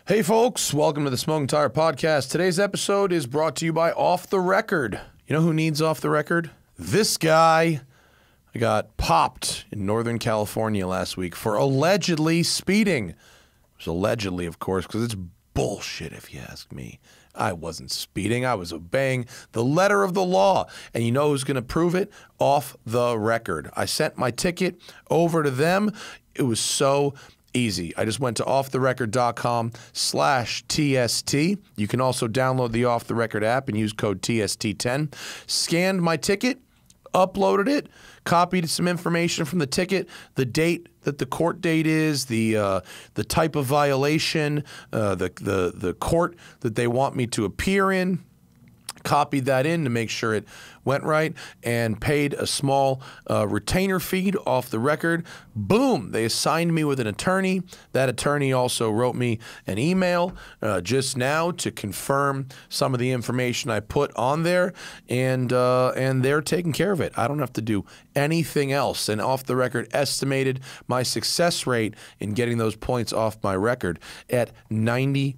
Hey folks, welcome to the Smoking Tire Podcast. Today's episode is brought to you by Off the Record. You know who needs Off the Record? This guy. I got popped in Northern California last week for allegedly speeding. It was allegedly, of course, because it's bullshit if you ask me. I wasn't speeding. I was obeying the letter of the law. And you know who's going to prove it? Off the Record. I sent my ticket over to them. It was so easy. I just went to offtherecord.com/TST. You can also download the Off the Record app and use code TST10. Scanned my ticket, uploaded it, copied some information from the ticket, the date that the court date is, the type of violation, the court that they want me to appear in. Copied that in to make sure it went right and paid a small retainer fee off the record. Boom, they assigned me with an attorney. That attorney also wrote me an email just now to confirm some of the information I put on there, and they're taking care of it. I don't have to do anything else. And Off the Record estimated my success rate in getting those points off my record at 93%.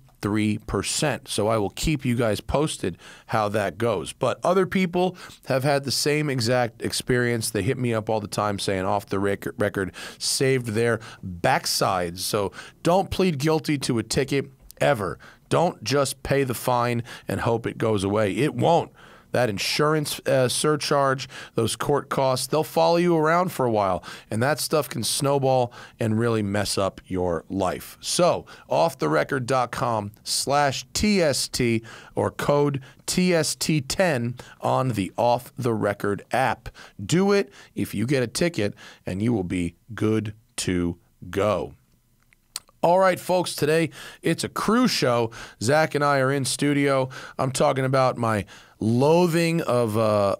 So I will keep you guys posted how that goes. But other people have had the same exact experience. They hit me up all the time saying Off the Record saved their backsides. So don't plead guilty to a ticket ever. Don't just pay the fine and hope it goes away. It won't. That insurance surcharge, those court costs, they'll follow you around for a while. And that stuff can snowball and really mess up your life. So, offtherecord.com/TST or code TST10 on the Off the Record app. Do it if you get a ticket, and you will be good to go. All right, folks, today it's a crew show. Zach and I are in studio. I'm talking about my loathing of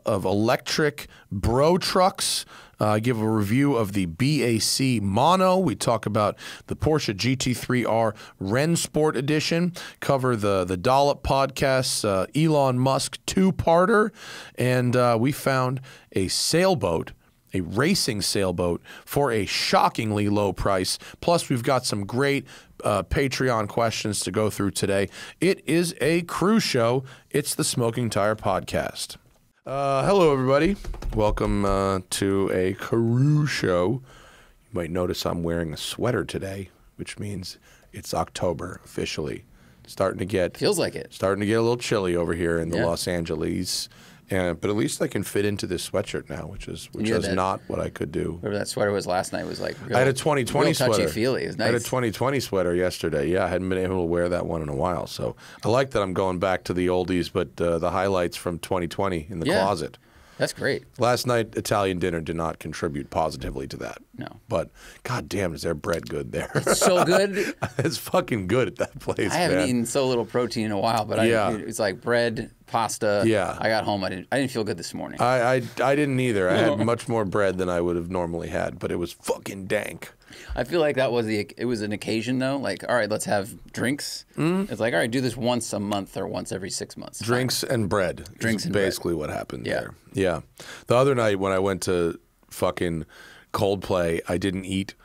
electric bro trucks. I give a review of the BAC Mono. We talk about the Porsche GT3R Rennsport edition. Cover the Dollop podcast, Elon Musk two-parter. And we found a sailboat, a racing sailboat, for a shockingly low price. Plus, we've got some great Patreon questions to go through today. It is a crew show. It's the Smoking Tire Podcast. Hello, everybody. Welcome to a crew show. You might notice I'm wearing a sweater today, which means it's October officially. Starting to get... Feels like it. Starting to get a little chilly over here in the Los Angeles. But at least I can fit into this sweatshirt now, which is not what I could do. Whatever that sweater was last night was like real, I had a 2020 sweater. Touchy-feely. It was nice. I had a 2020 sweater yesterday. Yeah, I hadn't been able to wear that one in a while. So I like that I'm going back to the oldies, but the highlights from 2020 in the closet. That's great. Last night, Italian dinner did not contribute positively to that. No. But, god damn, is there bread good there? It's so good. It's fucking good at that place, I haven't eaten so little protein in a while, but it's like bread, pasta. Yeah. I got home. I didn't feel good this morning. I didn't either. I had much more bread than I would have normally had, but it was fucking dank. I feel like that was it was an occasion though. Like, all right, let's have drinks. It's like, all right, do this once a month or once every 6 months. Drinks and bread. Drinks and basically bread. What happened there. Yeah. The other night when I went to fucking Coldplay, I didn't eat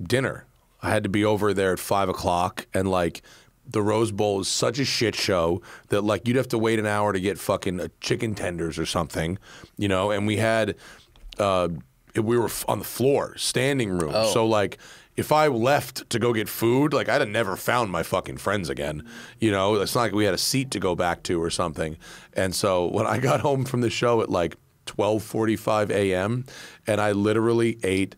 dinner. I had to be over there at 5 o'clock, and like the Rose Bowl is such a shit show that like you'd have to wait an hour to get fucking chicken tenders or something, you know. And we had we were on the floor, standing room. Oh. So like if I left to go get food, like I'd have never found my fucking friends again. You know, it's not like we had a seat to go back to or something. And so when I got home from the show at like 12:45 a.m. and I literally ate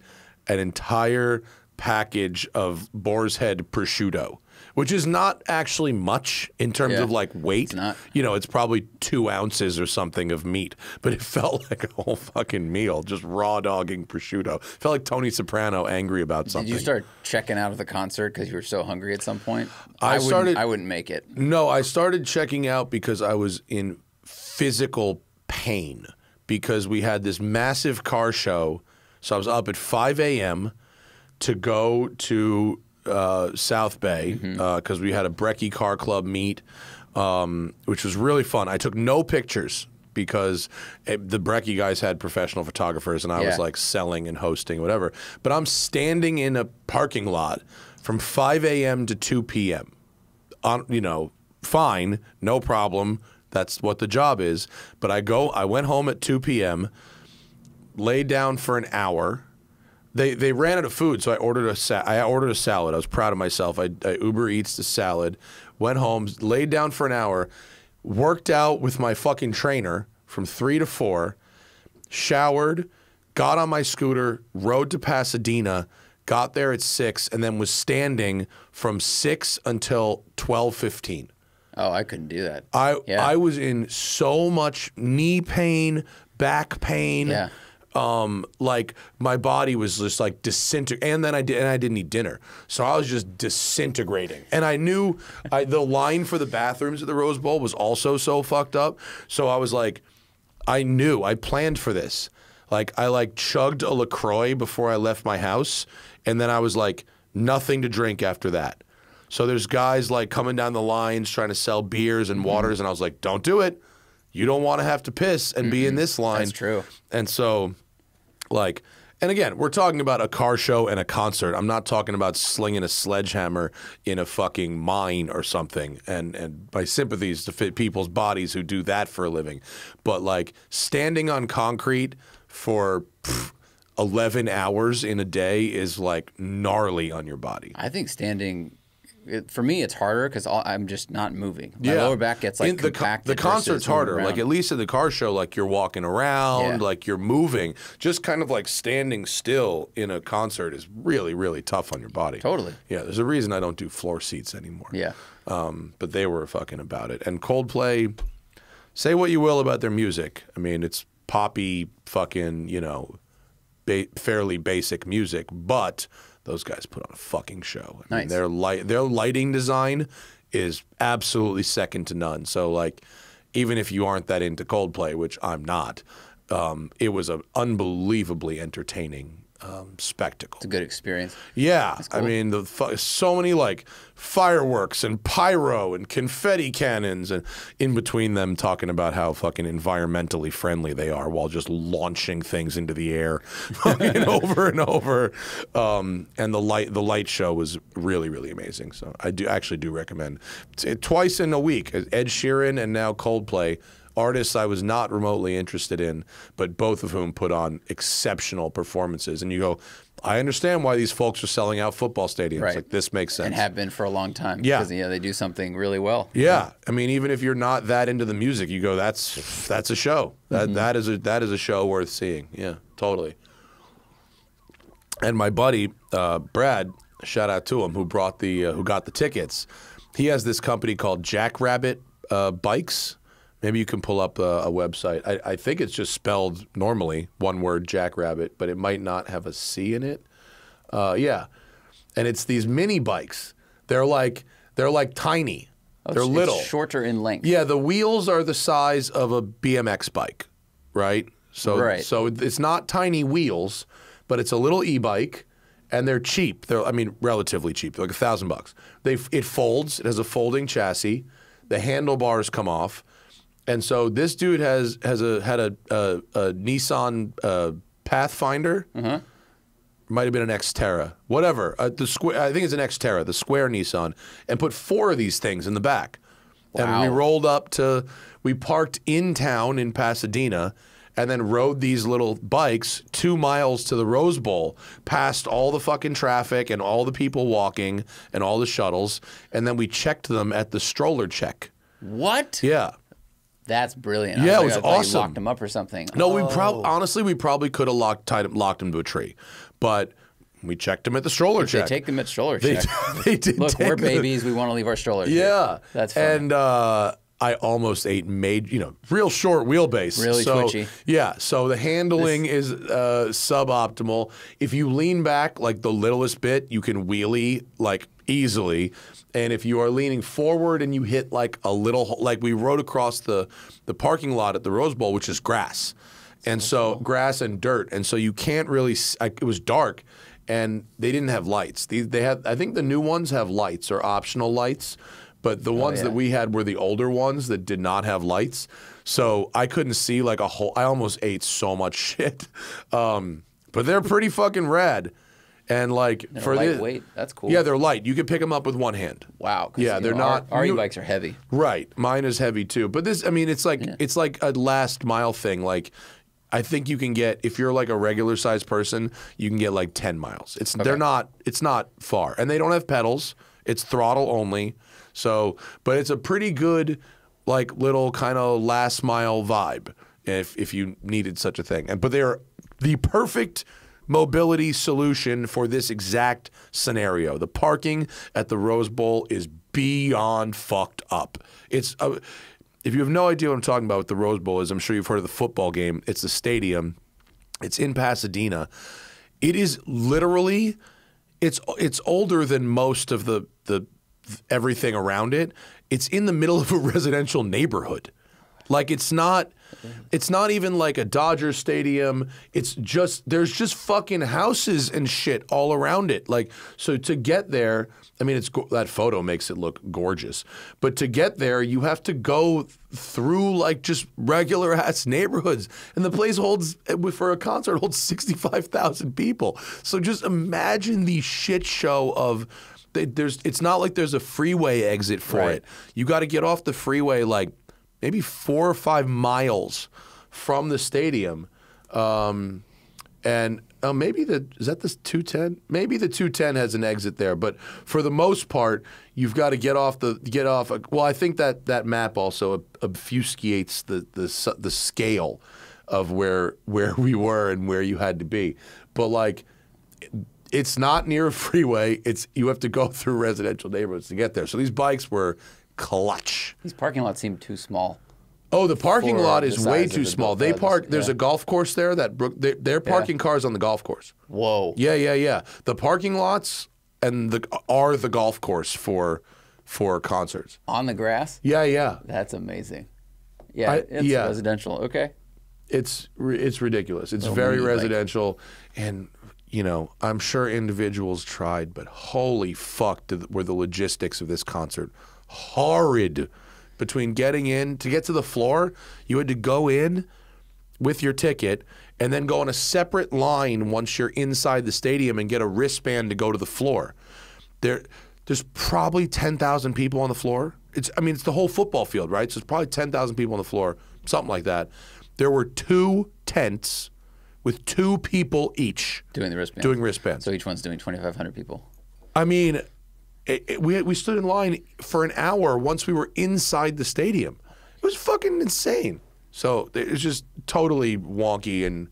an entire package of Boar's Head prosciutto, which is not actually much in terms of like weight. It's not. You know, it's probably 2 ounces or something of meat, but it felt like a whole fucking meal, just raw dogging prosciutto. Felt like Tony Soprano angry about something. Did you start checking out of the concert because you were so hungry at some point? I wouldn't make it. No, I started checking out because I was in physical pain because we had this massive car show. So I was up at 5 a.m. to go to South Bay because we had a Breckie Car Club meet, which was really fun. I took no pictures because the Breckie guys had professional photographers, and I was like selling and hosting, whatever. But I'm standing in a parking lot from 5 a.m. to 2 p.m. you know, fine, no problem. That's what the job is. But I went home at 2 p.m., laid down for an hour. They ran out of food, so I ordered a salad. I was proud of myself. I Uber Eats the salad, went home, laid down for an hour, worked out with my fucking trainer from 3 to 4, showered, got on my scooter, rode to Pasadena, got there at 6, and then was standing from 6 until 12:15. Oh, I couldn't do that. I was in so much knee pain, back pain. Yeah. Like my body was just like disintegrating, and then I didn't eat dinner, so I was just disintegrating. And I knew the line for the bathrooms at the Rose Bowl was also so fucked up. So I was like, I planned for this. Like I chugged a LaCroix before I left my house, and then I was like, nothing to drink after that. So there's guys like coming down the lines trying to sell beers and waters, and I was like, don't do it. You don't want to have to piss and be in this line. That's true. And so. Like, and again, we're talking about a car show and a concert. I'm not talking about slinging a sledgehammer in a fucking mine or something. And my sympathies to fit people's bodies who do that for a living. But like standing on concrete for 11 hours in a day is like gnarly on your body. I think standing. For me, it's harder because I'm just not moving. My lower back gets like compacted. The concert's harder. Like at least at the car show, like you're walking around, like you're moving. Just kind of like standing still in a concert is really, really tough on your body. Totally. Yeah, there's a reason I don't do floor seats anymore. Yeah. But they were fucking about it. And Coldplay, say what you will about their music. I mean, it's poppy, fucking, you know, fairly basic music, but those guys put on a fucking show. I mean, their lighting design is absolutely second to none. So, like, even if you aren't that into Coldplay, which I'm not, it was an unbelievably entertaining spectacle. It's a good experience. Yeah, cool. I mean, so many like fireworks and pyro and confetti cannons, and in between them talking about how fucking environmentally friendly they are while just launching things into the air over and over. And the light show was really, really amazing. So I actually do recommend twice in a week. Ed Sheeran and now Coldplay. Artists I was not remotely interested in, but both of whom put on exceptional performances. And you go, I understand why these folks are selling out football stadiums. Right. Like, this makes sense. And have been for a long time. Yeah. Because they do something really well. Yeah. I mean, even if you're not that into the music, you go, that's a show. That is a show worth seeing. Yeah, totally. And my buddy, Brad, shout out to him, who got the tickets. He has this company called Jackrabbit Bikes. Maybe you can pull up a website. I think it's just spelled normally, one word, Jackrabbit, but it might not have a C in it. Yeah, and it's these mini bikes. They're like tiny. They're little, shorter in length. Yeah, the wheels are the size of a BMX bike, right? So it's not tiny wheels, but it's a little e-bike, and they're cheap. I mean, relatively cheap. They're like $1,000. It folds. It has a folding chassis. The handlebars come off. And so this dude had a Nissan Pathfinder. Might have been an Xterra, whatever. I think it's an Xterra, the square Nissan, and put 4 of these things in the back. Wow. And we rolled up we parked in town in Pasadena, and then rode these little bikes 2 miles to the Rose Bowl, past all the fucking traffic and all the people walking and all the shuttles, and then we checked them at the stroller check. What? Yeah. That's brilliant. Yeah, it was awesome. You locked him up or something. No, honestly, we probably could have locked him to a tree, but we checked him at the stroller check. They take them at stroller check. They did. Look, we're babies. We want to leave our strollers. Yeah, here. That's funny. And I almost ate real short wheelbase. Really twitchy. Yeah, so the handling is suboptimal. If you lean back like the littlest bit, you can wheelie like easily. And if you are leaning forward and you hit like a little, like we rode across the parking lot at the Rose Bowl, which is grass. And so grass and dirt. And so you can't really, it was dark and they didn't have lights. They had, I think the new ones have lights or optional lights, but the ones that we had were the older ones that did not have lights. So I couldn't see like I almost ate so much shit. But they're pretty fucking rad. And like They're for lightweight. That's cool. Yeah, they're light. You can pick them up with one hand. Wow. Yeah, they're not. Our e-bikes are heavy. Right. Mine is heavy too. But this, I mean, it's like a last mile thing. Like, I think you can get, if you're like a regular sized person, you can get like 10 miles. It's not far, and they don't have pedals. It's throttle only. So, but it's a pretty good like little kind of last mile vibe if you needed such a thing. But they're the perfect mobility solution for this exact scenario. The parking at the Rose Bowl is beyond fucked up. It's if you have no idea what I'm talking about with the Rose Bowl is, I'm sure you've heard of the football game. It's a stadium. It's in Pasadena. It is literally, it's older than most of the everything around it. It's in the middle of a residential neighborhood. Like it's not even like a Dodgers stadium. It's just, there's just fucking houses and shit all around it. Like, so to get there, I mean, that photo makes it look gorgeous. But to get there, you have to go through like just regular ass neighborhoods. And the place holds, for a concert, holds 65,000 people. So just imagine the shit show of, it's not like there's a freeway exit for it. You got to get off the freeway like maybe 4 or 5 miles from the stadium. And maybe is that the 210? Maybe the 210 has an exit there, but for the most part, you've got to get off. Well, I think that map also obfuscates the scale of where we were and where you had to be. But like, it's not near a freeway. You have to go through residential neighborhoods to get there. So these bikes were clutch. These parking lots seem too small. Oh, the parking lot is way too small. They park. There's a golf course there they're parking cars on the golf course. Whoa. Yeah. The parking lots are the golf course for concerts. On the grass? Yeah. That's amazing. Yeah, it's residential. Okay. It's ridiculous. It's very residential, and you know, I'm sure individuals tried, but holy fuck, were the logistics of this concert horrid. Between getting in, to get to the floor, you had to go in with your ticket and then go on a separate line once you're inside the stadium and get a wristband to go to the floor. There's probably 10,000 people on the floor. It's the whole football field, right? So it's probably 10,000 people on the floor, something like that. There were 2 tents with 2 people each doing the wristband. Doing wristbands. So each one's doing 2,500 people. I mean, we stood in line for an hour once we were inside the stadium. It was fucking insane. So it's just totally wonky, and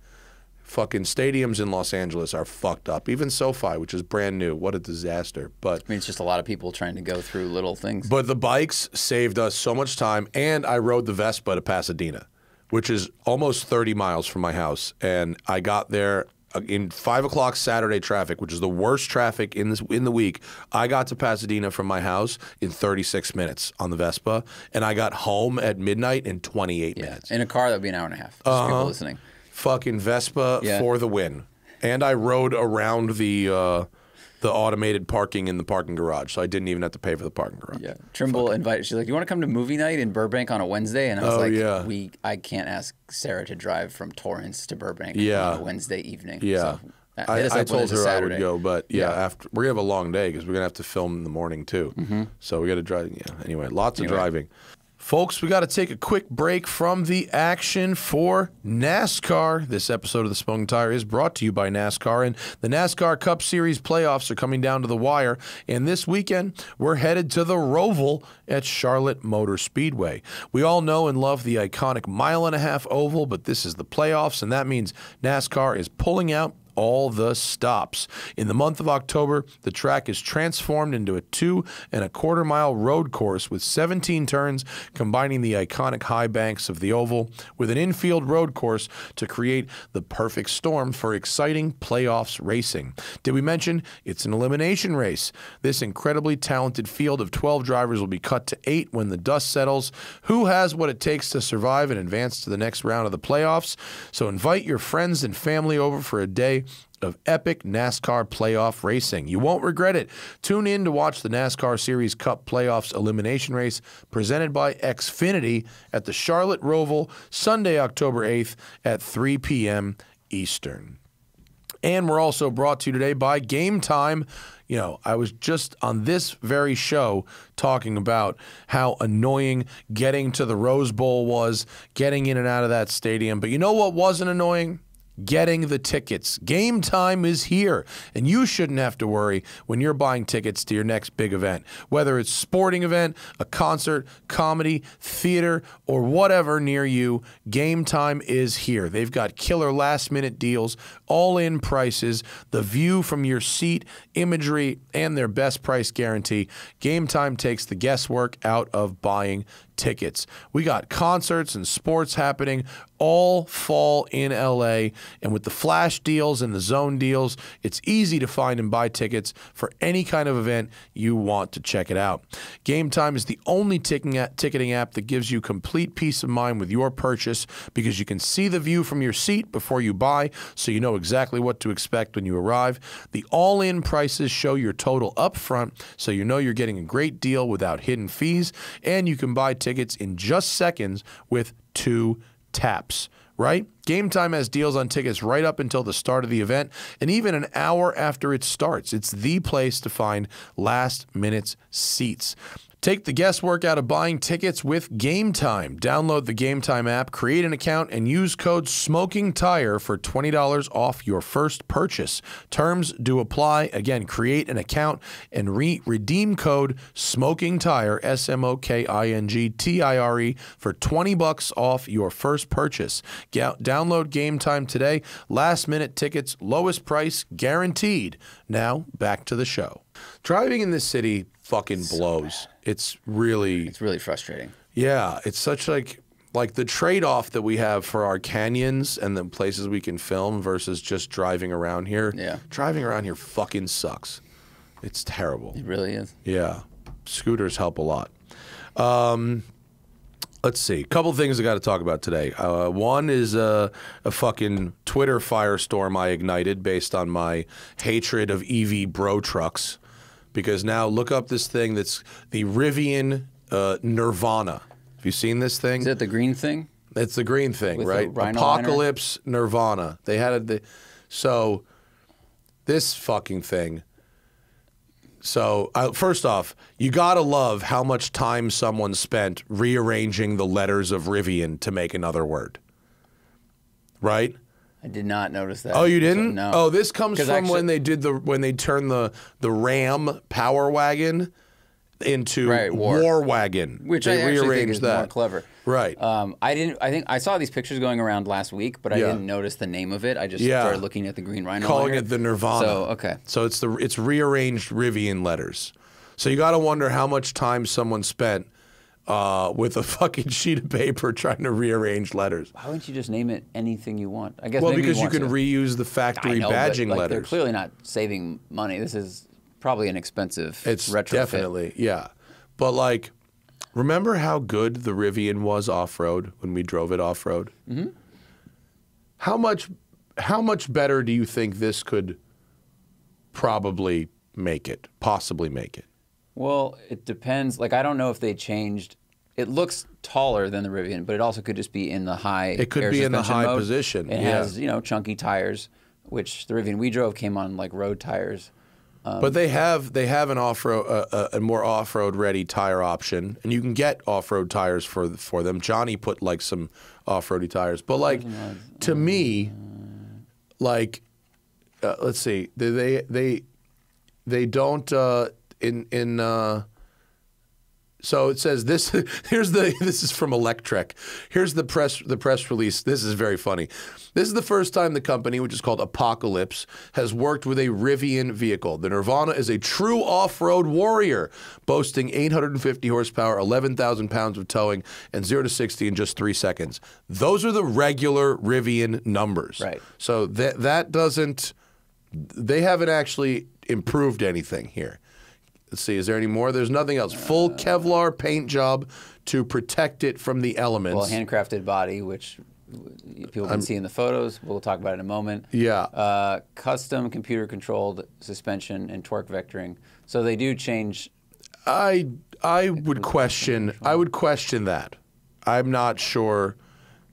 fucking stadiums in Los Angeles are fucked up. Even SoFi, which is brand new, what a disaster. But I mean, it's just a lot of people trying to go through little things. But the bikes saved us so much time, and I rode the Vespa to Pasadena, which is almost 30 miles from my house, and I got there in 5 o'clock Saturday traffic, which is the worst traffic in the week. I got to Pasadena from my house in 36 minutes on the Vespa, and I got home at midnight in 28 minutes. In a car, that would be an hour and a half. Just people listening. Fucking Vespa for the win. And I rode around the automated parking in the parking garage, so I didn't even have to pay for the parking garage. Yeah, Trimble invited. She's like, "Do you want to come to movie night in Burbank on a Wednesday?" And I was I can't ask Sarah to drive from Torrance to Burbank on a Wednesday evening. Yeah, so, I told her I would go, but after we're gonna have a long day because we're gonna have to film in the morning too. So we got to drive. Yeah. Anyway, lots of driving. Folks, we got to take a quick break from the action for NASCAR. This episode of The Smoking Tire is brought to you by NASCAR, and the NASCAR Cup Series playoffs are coming down to the wire, and this weekend we're headed to the ROVAL at Charlotte Motor Speedway. We all know and love the iconic mile-and-a-half oval, but this is the playoffs, and that means NASCAR is pulling out all the stops. In the month of October, the track is transformed into a 2.25-mile road course with 17 turns, combining the iconic high banks of the oval with an infield road course to create the perfect storm for exciting playoffs racing. Did we mention it's an elimination race? This incredibly talented field of 12 drivers will be cut to 8 when the dust settles. Who has what it takes to survive and advance to the next round of the playoffs? So invite your friends and family over for a day of epic NASCAR playoff racing. You won't regret it. Tune in to watch the NASCAR Series Cup Playoffs Elimination Race presented by Xfinity at the Charlotte ROVAL Sunday, October 8th at 3 p.m. Eastern. And we're also brought to you today by Game Time. You know, I was just on this very show talking about how annoying getting to the Rose Bowl was, getting in and out of that stadium. But you know what wasn't annoying? Getting the tickets. Game Time is here, and you shouldn't have to worry when you're buying tickets to your next big event. Whether it's a sporting event, a concert, comedy, theater, or whatever near you, Game Time is here. They've got killer last-minute deals, all-in prices, the view from your seat, imagery, and their best price guarantee. Game Time takes the guesswork out of buying tickets. We got concerts and sports happening all fall in LA, and with the flash deals and the zone deals, it's easy to find and buy tickets for any kind of event you want to check it out. Game Time is the only ticketing app that gives you complete peace of mind with your purchase because you can see the view from your seat before you buy, so you know exactly what to expect when you arrive. The all-in prices show your total up front, so you know you're getting a great deal without hidden fees, and you can buy tickets in just seconds with 2 taps, right? Game Time has deals on tickets right up until the start of the event and even an hour after it starts. It's the place to find last-minute seats. Take the guesswork out of buying tickets with Game Time. Download the Game Time app, create an account, and use code SMOKINGTIRE for $20 off your first purchase. Terms do apply. Again, create an account and redeem code SMOKINGTIRE, SMOKINGTIRE, for $20 off your first purchase. Download Game Time today. Last-minute tickets, lowest price guaranteed. Now, back to the show. Driving in this city fucking blows. It's really frustrating. Yeah, it's such like the trade-off that we have for our canyons and the places we can film versus just driving around here. Yeah. Driving around here fucking sucks. It's terrible. It really is. Yeah. Scooters help a lot. Let's see. A couple things I got to talk about today. One is a fucking Twitter firestorm I ignited based on my hatred of EV bro trucks. Because now look up this thing that's the Rivian Nirvana. Have you seen this thing? Is that the green thing? It's the green thing, with right? Apocalypse Nirvana. They had so this fucking thing. So first off, you gotta love how much time someone spent rearranging the letters of Rivian to make another word, right? I did not notice that. Oh, you didn't? So, no. Oh, this comes from actually, when they turned the Ram Power Wagon into War Wagon, which they I actually rearranged think is that. more clever. Right. I think I saw these pictures going around last week, but I didn't notice the name of it. I just started looking at the green rhino, calling it the Nirvana. So okay. So it's rearranged Rivian letters. So you got to wonder how much time someone spent with a fucking sheet of paper trying to rearrange letters. Why wouldn't you just name it anything you want? I guess. Well, maybe because you can reuse the factory badging but, letters. They're clearly not saving money. This is probably an expensive retrofit. Definitely, yeah. But like, remember how good the Rivian was off-road when we drove it off-road? Mm-hmm. How much better do you think this could possibly make it? Well, it depends. Like, I don't know if they changed. It looks taller than the Rivian, but it also could just be in the high. It could be in the high position. It has, chunky tires, which the Rivian we drove came on like road tires. But they have an off-road, a more off-road ready tire option, and you can get off-road tires for them. Johnny put like some off-roady tires, but like to me, like let's see, they don't So it says this. This is from Electrek. Here's the press release. This is very funny. This is the first time the company, which is called Apocalypse, has worked with a Rivian vehicle. The Nirvana is a true off-road warrior, boasting 850 horsepower, 11,000 pounds of towing, and 0 to 60 in just 3 seconds. Those are the regular Rivian numbers. Right. So that doesn't. They haven't actually improved anything here. Let's see, is there any more? There's nothing else. Full Kevlar paint job to protect it from the elements. Well, handcrafted body, which people can see in the photos. We'll talk about it in a moment. Yeah. Custom computer-controlled suspension and torque vectoring. So they do change. I would question that. I'm not sure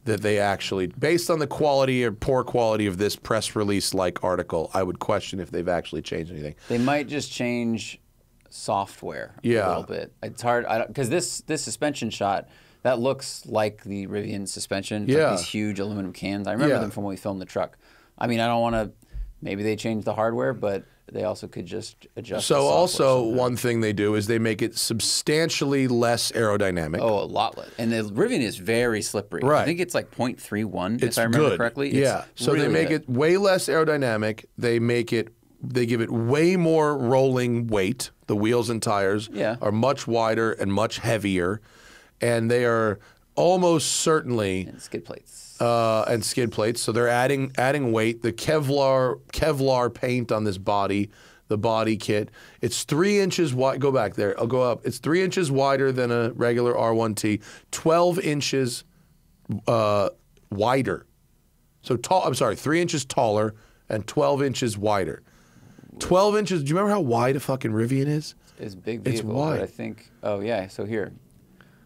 that they actually, based on the quality or poor quality of this press release-like article, I would question if they've actually changed anything. They might just change software a little bit. It's hard because this suspension shot, that looks like the Rivian suspension. It's like these huge aluminum cans. I remember them from when we filmed the truck. I mean, I don't want to. Maybe they changed the hardware, but they also could just adjust. So also one thing they do is they make it substantially less aerodynamic. Oh, a lot less. And the Rivian is very slippery. Right. I think it's like 0.31 if I remember correctly. Yeah. So really they make it way less aerodynamic. They give it way more rolling weight. The wheels and tires are much wider and much heavier, and they are almost certainly and skid plates. So they're adding weight. The Kevlar paint on this body, the body kit, it's 3 inches wide. Go back there. I'll go up. It's 3 inches wider than a regular R1T, 12 inches wider. So tall. I'm sorry, 3 inches taller and 12 inches wider. 12 inches. Do you remember how wide a fucking Rivian is? It's a big vehicle. It's wide. But I think. Oh yeah. So here.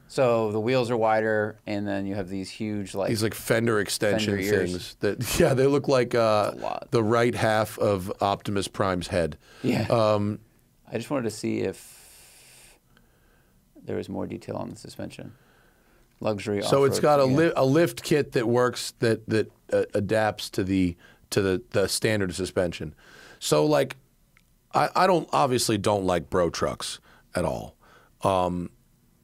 So the wheels are wider, and then you have these huge these fender extension things that they look like the right half of Optimus Prime's head. Yeah. I just wanted to see if there was more detail on the suspension. Luxury. So it's got a lift kit that works that adapts to the standard suspension. So like, I obviously don't like bro trucks at all.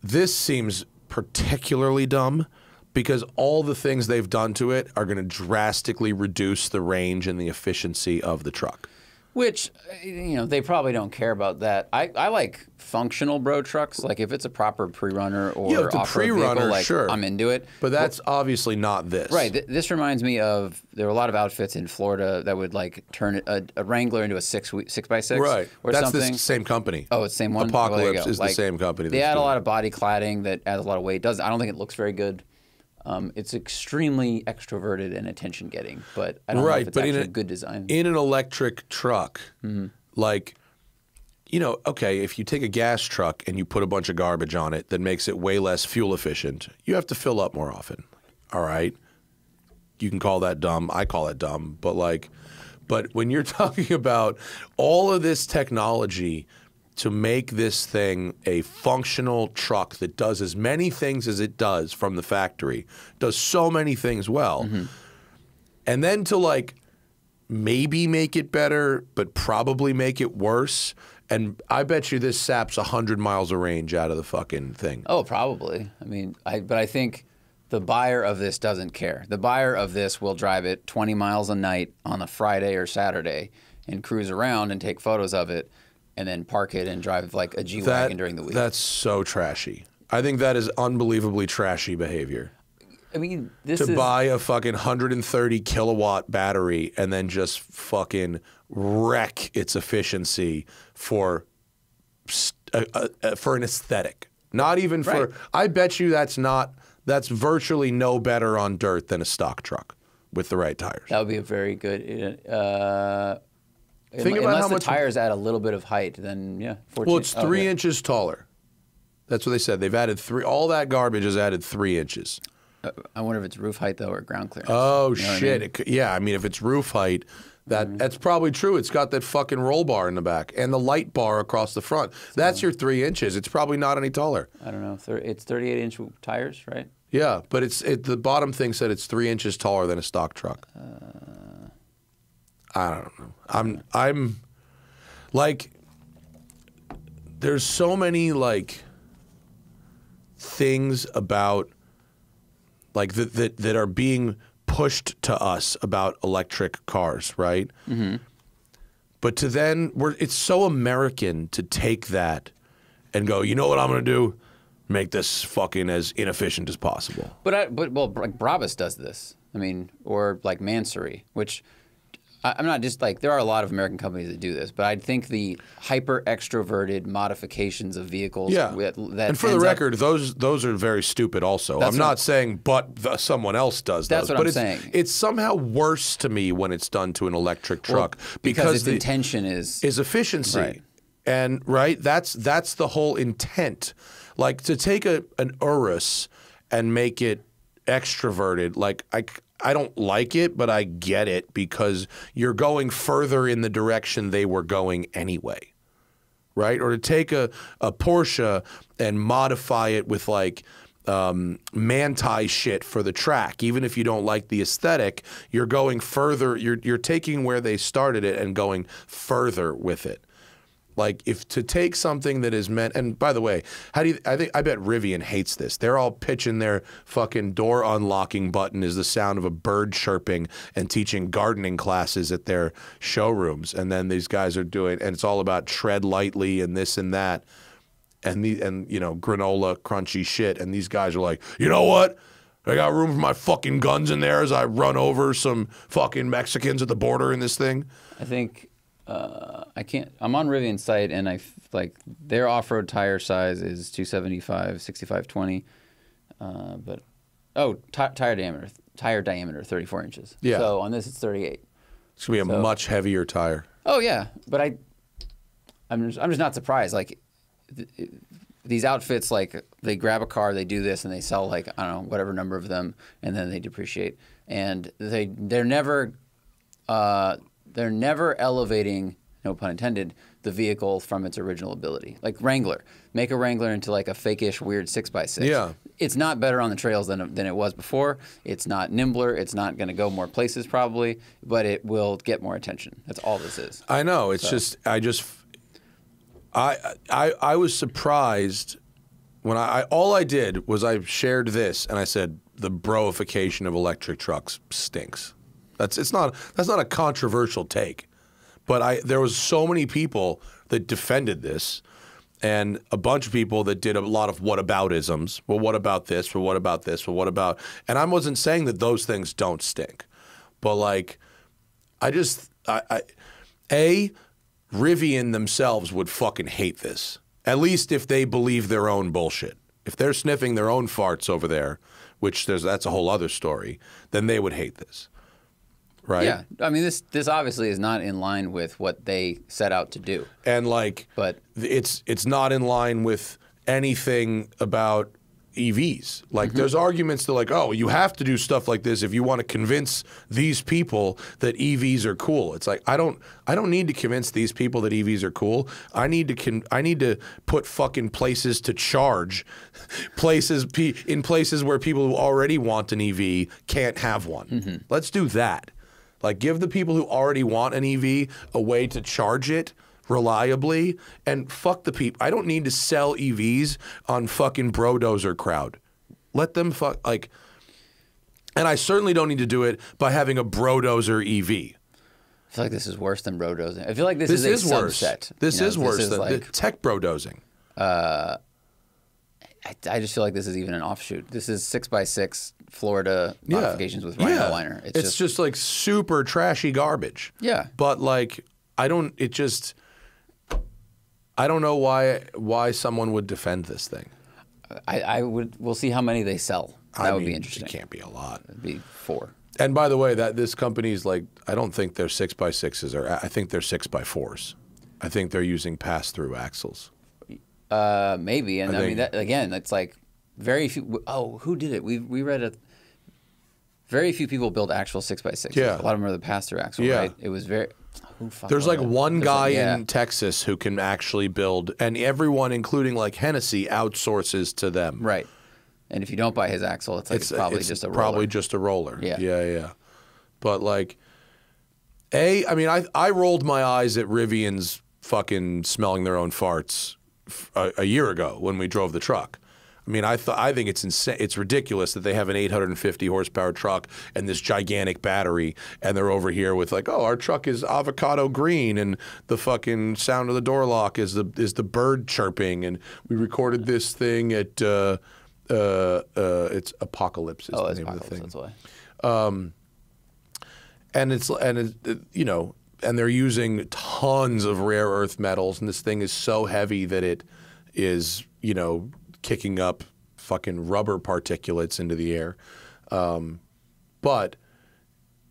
This seems particularly dumb because all the things they've done to it are going to drastically reduce the range and the efficiency of the truck. Which, they probably don't care about that. I like functional bro trucks. Like if it's a proper pre-runner or off-road vehicle, sure. I'm into it. But that's obviously not this. Right. This reminds me of, there were a lot of outfits in Florida that would turn a Wrangler into a 6x6. Right. Or that's something. the same company. Oh, it's the same one? Apocalypse is the same company. They add a lot of body cladding that adds a lot of weight. I don't think it looks very good. It's extremely extroverted and attention-getting, but I don't know if it's actually a good design. In an electric truck, okay, if you take a gas truck and you put a bunch of garbage on it that makes it way less fuel efficient, you have to fill up more often, all right? You can call that dumb. I call it dumb. But when you're talking about all of this technology to make this thing a functional truck that does as many things as it does from the factory, does so many things well, and then to maybe make it better, but probably make it worse, and I bet you this saps 100 miles of range out of the fucking thing. Oh, probably. I mean, but I think the buyer of this doesn't care. The buyer of this will drive it 20 miles a night on a Friday or Saturday and cruise around and take photos of it, and then park it and drive like a G-Wagon during the week. That's so trashy. I think that is unbelievably trashy behavior. I mean, buy a fucking 130 kilowatt battery and then just fucking wreck its efficiency for an aesthetic. Not even for. I bet you that's virtually no better on dirt than a stock truck with the right tires. That would be a very good. Think about unless how much the tires add a little bit of height, then 14. Well, it's 3 inches taller. That's what they said. They've added 3. All that garbage has added 3 inches. I wonder if it's roof height though or ground clearance. Oh shit! I mean, if it's roof height, that's probably true. It's got that fucking roll bar in the back and the light bar across the front. That's your 3 inches. It's probably not any taller. I don't know. It's 38-inch tires, right? Yeah, but the bottom thing said it's 3 inches taller than a stock truck. I don't know. I'm like, there's so many things about that are being pushed to us about electric cars, right? Mm-hmm. But to then it's so American to take that and go, you know what I'm going to do? Make this fucking as inefficient as possible. But Brabus does this. I mean, or Mansory, which I'm not just there are a lot of American companies that do this, but I think the hyper extroverted modifications of vehicles. And for the record, those are very stupid. Also, I'm not saying someone else does. That's what I'm saying. It's somehow worse to me when it's done to an electric truck because its intention is efficiency, right. And that's the whole intent. To take an Urus and make it extroverted. Like I don't like it, but I get it because you're going further in the direction they were going anyway. Right? Or to take a Porsche and modify it with like manti shit for the track. Even if you don't like the aesthetic, you're going further. You're taking where they started it and going further with it. Like if to take something that is meant, and by the way, I bet Rivian hates this. They're all pitching their fucking door unlocking button is the sound of a bird chirping and teaching gardening classes at their showrooms. And then these guys are doing, and it's all about tread lightly and this and that. And you know, granola crunchy shit. And these guys are like, you know what? I got room for my fucking guns in there as I run over some fucking Mexicans at the border in this thing. I think I can't. I'm on Rivian's site, and like their off-road tire size is 275, 65/20, but tire diameter 34 inches. Yeah. So on this it's 38. It's gonna be a much heavier tire. Oh yeah, but I'm just not surprised. Like these outfits, like they grab a car, they do this, and they sell like I don't know whatever number of them, and then they depreciate, and they're never elevating, no pun intended, the vehicle from its original ability. Like Wrangler. Make a Wrangler into like a fake-ish weird 6x6. Yeah. It's not better on the trails than it was before. It's not nimbler. It's not going to go more places probably, but it will get more attention. That's all this is. I know. It's just I was surprised when all I did was I shared this and I said the broification of electric trucks stinks. That's not a controversial take, but there was so many people that defended this, and a bunch of people that did a lot of whataboutisms. Well, what about this? Well, what about this? Well, what about? And I wasn't saying that those things don't stink, but like, Rivian themselves would fucking hate this. At least if they believe their own bullshit. If they're sniffing their own farts over there, which that's a whole other story, then they would hate this. Right? Yeah. I mean, this obviously is not in line with what they set out to do. And like, but it's not in line with anything about EVs. Like there's arguments that like, oh, you have to do stuff like this if you want to convince these people that EVs are cool. It's like I don't need to convince these people that EVs are cool. I need to put fucking places to charge, in places where people who already want an EV can't have one. Let's do that. Like give the people who already want an EV a way to charge it reliably, and fuck the people. I don't need to sell EVs on fucking brodozer crowd. Let them fuck, like, and I certainly don't need to do it by having a brodozer EV. I feel like this is worse than brodozing. I feel like this is a subset. This is worse than like, tech brodozing. I just feel like this is even an offshoot. This is 6x6 Florida modifications with Rhino liner. It's just like super trashy garbage. Yeah. But like, I don't know why someone would defend this thing. We'll see how many they sell. That would be interesting. It can't be a lot. It'd be 4. And by the way, this company's like, I don't think they're 6x6s, I think they're 6x4s. I think they're using pass-through axles. Maybe, and I mean that again. It's like very few. Oh, who did it? We read it. Very few people build actual 6x6. Yeah, a lot of them are the pass-through axle. Yeah. Right. It was very. There's like one guy in Texas who can actually build, and everyone, including like Hennessy, outsources to them. Right. And if you don't buy his axle, it's probably just a roller. Probably just a roller. Yeah. Yeah. But like, I mean, I rolled my eyes at Rivian's fucking smelling their own farts a year ago when we drove the truck. I mean, I think it's insane. It's ridiculous that they have an 850 horsepower truck and this gigantic battery, and they're over here with like, oh, our truck is avocado green, and the fucking sound of the door lock is the bird chirping, and we recorded this thing at it's Apocalypse is the name of the thing. That's why. And they're using tons of rare earth metals, and this thing is so heavy that it is, kicking up fucking rubber particulates into the air. But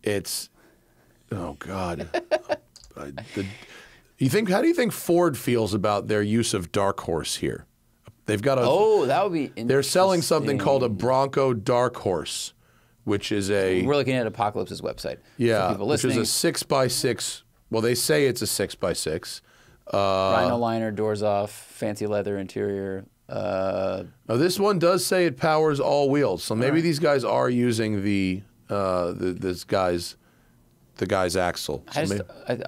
it's, oh God. How do you think Ford feels about their use of Dark Horse here? They've got a. Oh, that would be interesting. They're selling something called a Bronco Dark Horse, which is a. We're looking at Apocalypse's website. Yeah, for people which listening. is a 6x6. Well, they say it's a 6x6. Rhino liner, doors off, fancy leather interior. Now this one does say it powers all wheels, so maybe these guys are using the guy's axle. So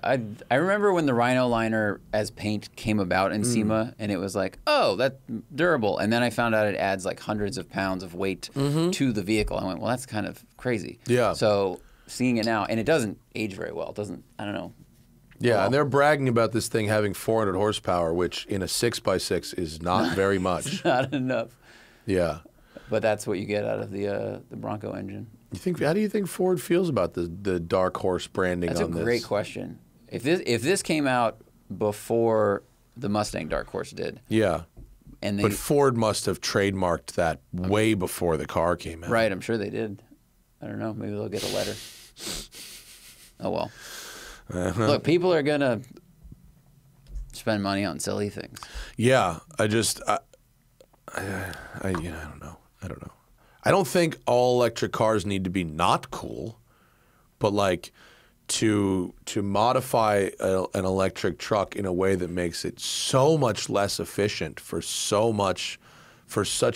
I remember when the Rhino liner as paint came about in SEMA, and it was like, oh, that's durable. And then I found out it adds like hundreds of pounds of weight to the vehicle. I went, well, that's kind of crazy. Yeah. So seeing it now, and it doesn't age very well. It doesn't, I don't know. Yeah, and they're bragging about this thing having 400 horsepower, which in a 6x6 is not very much. Not enough. Yeah. But that's what you get out of the Bronco engine. How do you think Ford feels about the Dark Horse branding on this? That's a great question. If this came out before the Mustang Dark Horse did. Yeah. And but Ford must have trademarked that way before the car came out. Right, I'm sure they did. I don't know. Maybe they'll get a letter. Oh, well. Look, people are going to spend money on silly things. Yeah. I don't know. I don't know. I don't think all electric cars need to be not cool, but like to modify an electric truck in a way that makes it so much less efficient for such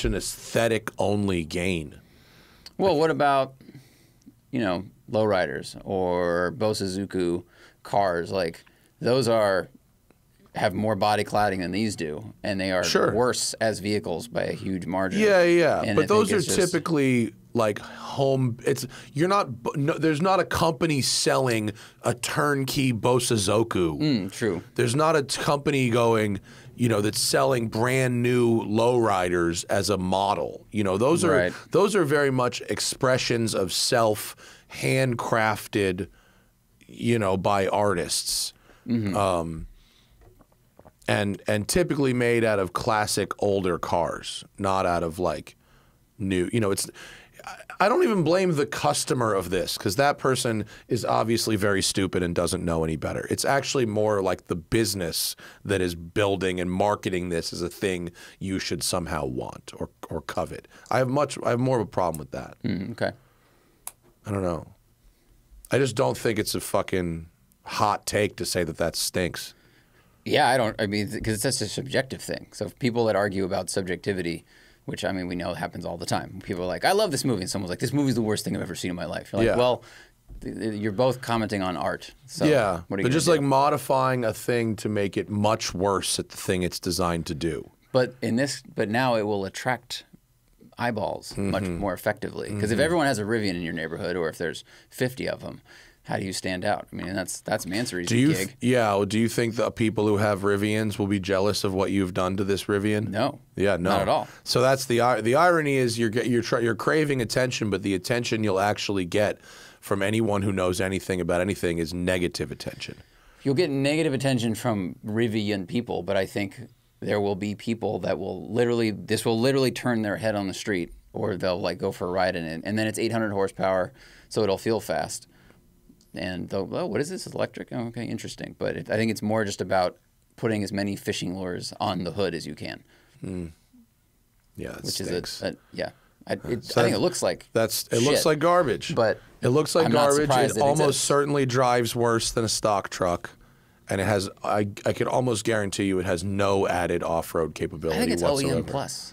an aesthetic only gain. Well, what about, lowriders or Bosuzuku cars? Like those have more body cladding than these do, and they are worse as vehicles by a huge margin. Yeah. And but those are typically like home. There's not a company selling a turnkey Bosuzuku. True. There's not a company going, that's selling brand new lowriders as a model. Those are very much expressions of handcrafted, by artists. Mm-hmm. And typically made out of classic older cars, not out of like new. I don't even blame the customer of this because that person is obviously very stupid and doesn't know any better. It's actually more like the business that is building and marketing this as a thing you should somehow want or covet. I have more of a problem with that. Okay. I don't know. I just don't think it's a fucking hot take to say that stinks. Yeah, because it's just a subjective thing. So people that argue about subjectivity, which we know happens all the time. People are like, I love this movie. And someone's like, this movie's the worst thing I've ever seen in my life. You're like, well, you're both commenting on art. So yeah, what are you but just do? like modifying a thing to make it much worse at the thing it's designed to do. But now it will attract eyeballs much more effectively. Because if everyone has a Rivian in your neighborhood, or if there's 50 of them, how do you stand out? That's Mansory's gig. Do you think the people who have Rivians will be jealous of what you've done to this Rivian? No. Yeah, no. Not at all. So that's the irony is you're craving attention, but the attention you'll actually get from anyone who knows anything about anything is negative attention. You'll get negative attention from Rivian people, but I think there will be people that will literally turn their head on the street, or they'll like go for a ride in it, and then it's 800 horsepower, so it'll feel fast. And they'll, what is this? It's electric? Oh, okay, interesting. But I think it's more just about putting as many fishing lures on the hood as you can. Yeah, that which stinks. I think it looks like it looks like garbage. But it looks like I'm garbage. Not surprised it almost certainly drives worse than a stock truck, and it has. I could almost guarantee you it has no added off-road capability. I think it's whatsoever. OEM plus.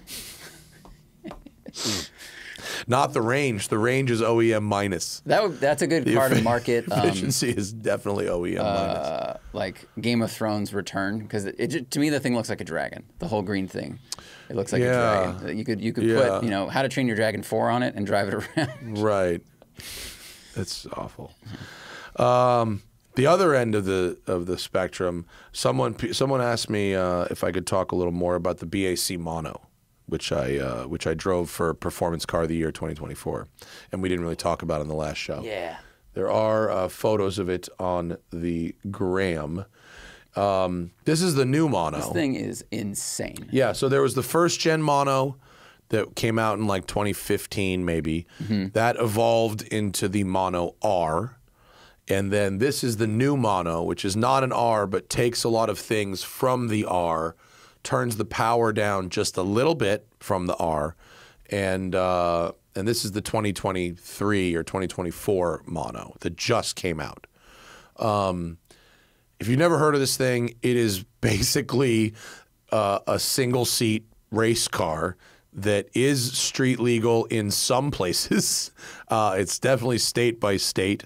Not the range. The range is OEM minus. That's a good car to market. Efficiency is definitely OEM minus. Like Game of Thrones Return, because to me the thing looks like a dragon. The whole green thing, it looks like a dragon. You could put How to Train Your Dragon 4 on it and drive it around. Right. It's awful. The other end of the spectrum, someone asked me if I could talk a little more about the BAC Mono, which I drove for Performance Car of the Year 2024, and we didn't really talk about it in the last show. Yeah. There are photos of it on the gram. This is the new Mono. This thing is insane. Yeah, so there was the first gen Mono that came out in like 2015 maybe. Mm-hmm. That evolved into the Mono R. And then this is the new Mono, which is not an R, but takes a lot of things from the R turns the power down just a little bit from the R, and this is the 2023 or 2024 mono that just came out. If you've never heard of this thing, it is basically a single-seat race car that is street legal in some places. It's definitely state by state.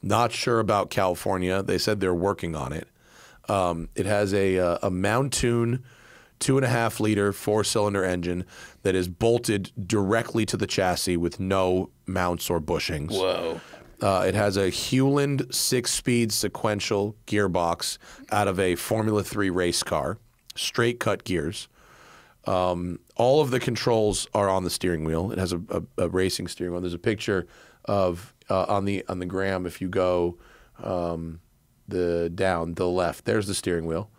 Not sure about California. They said they're working on it. It has a Mountoon 2.5-liter 4-cylinder engine that is bolted directly to the chassis with no mounts or bushings. Whoa. It has a Hewland 6-speed sequential gearbox out of a Formula 3 race car, straight cut gears. All of the controls are on the steering wheel. It has a racing steering wheel. There's a picture of on the gram. If you go down the left, there's the steering wheel.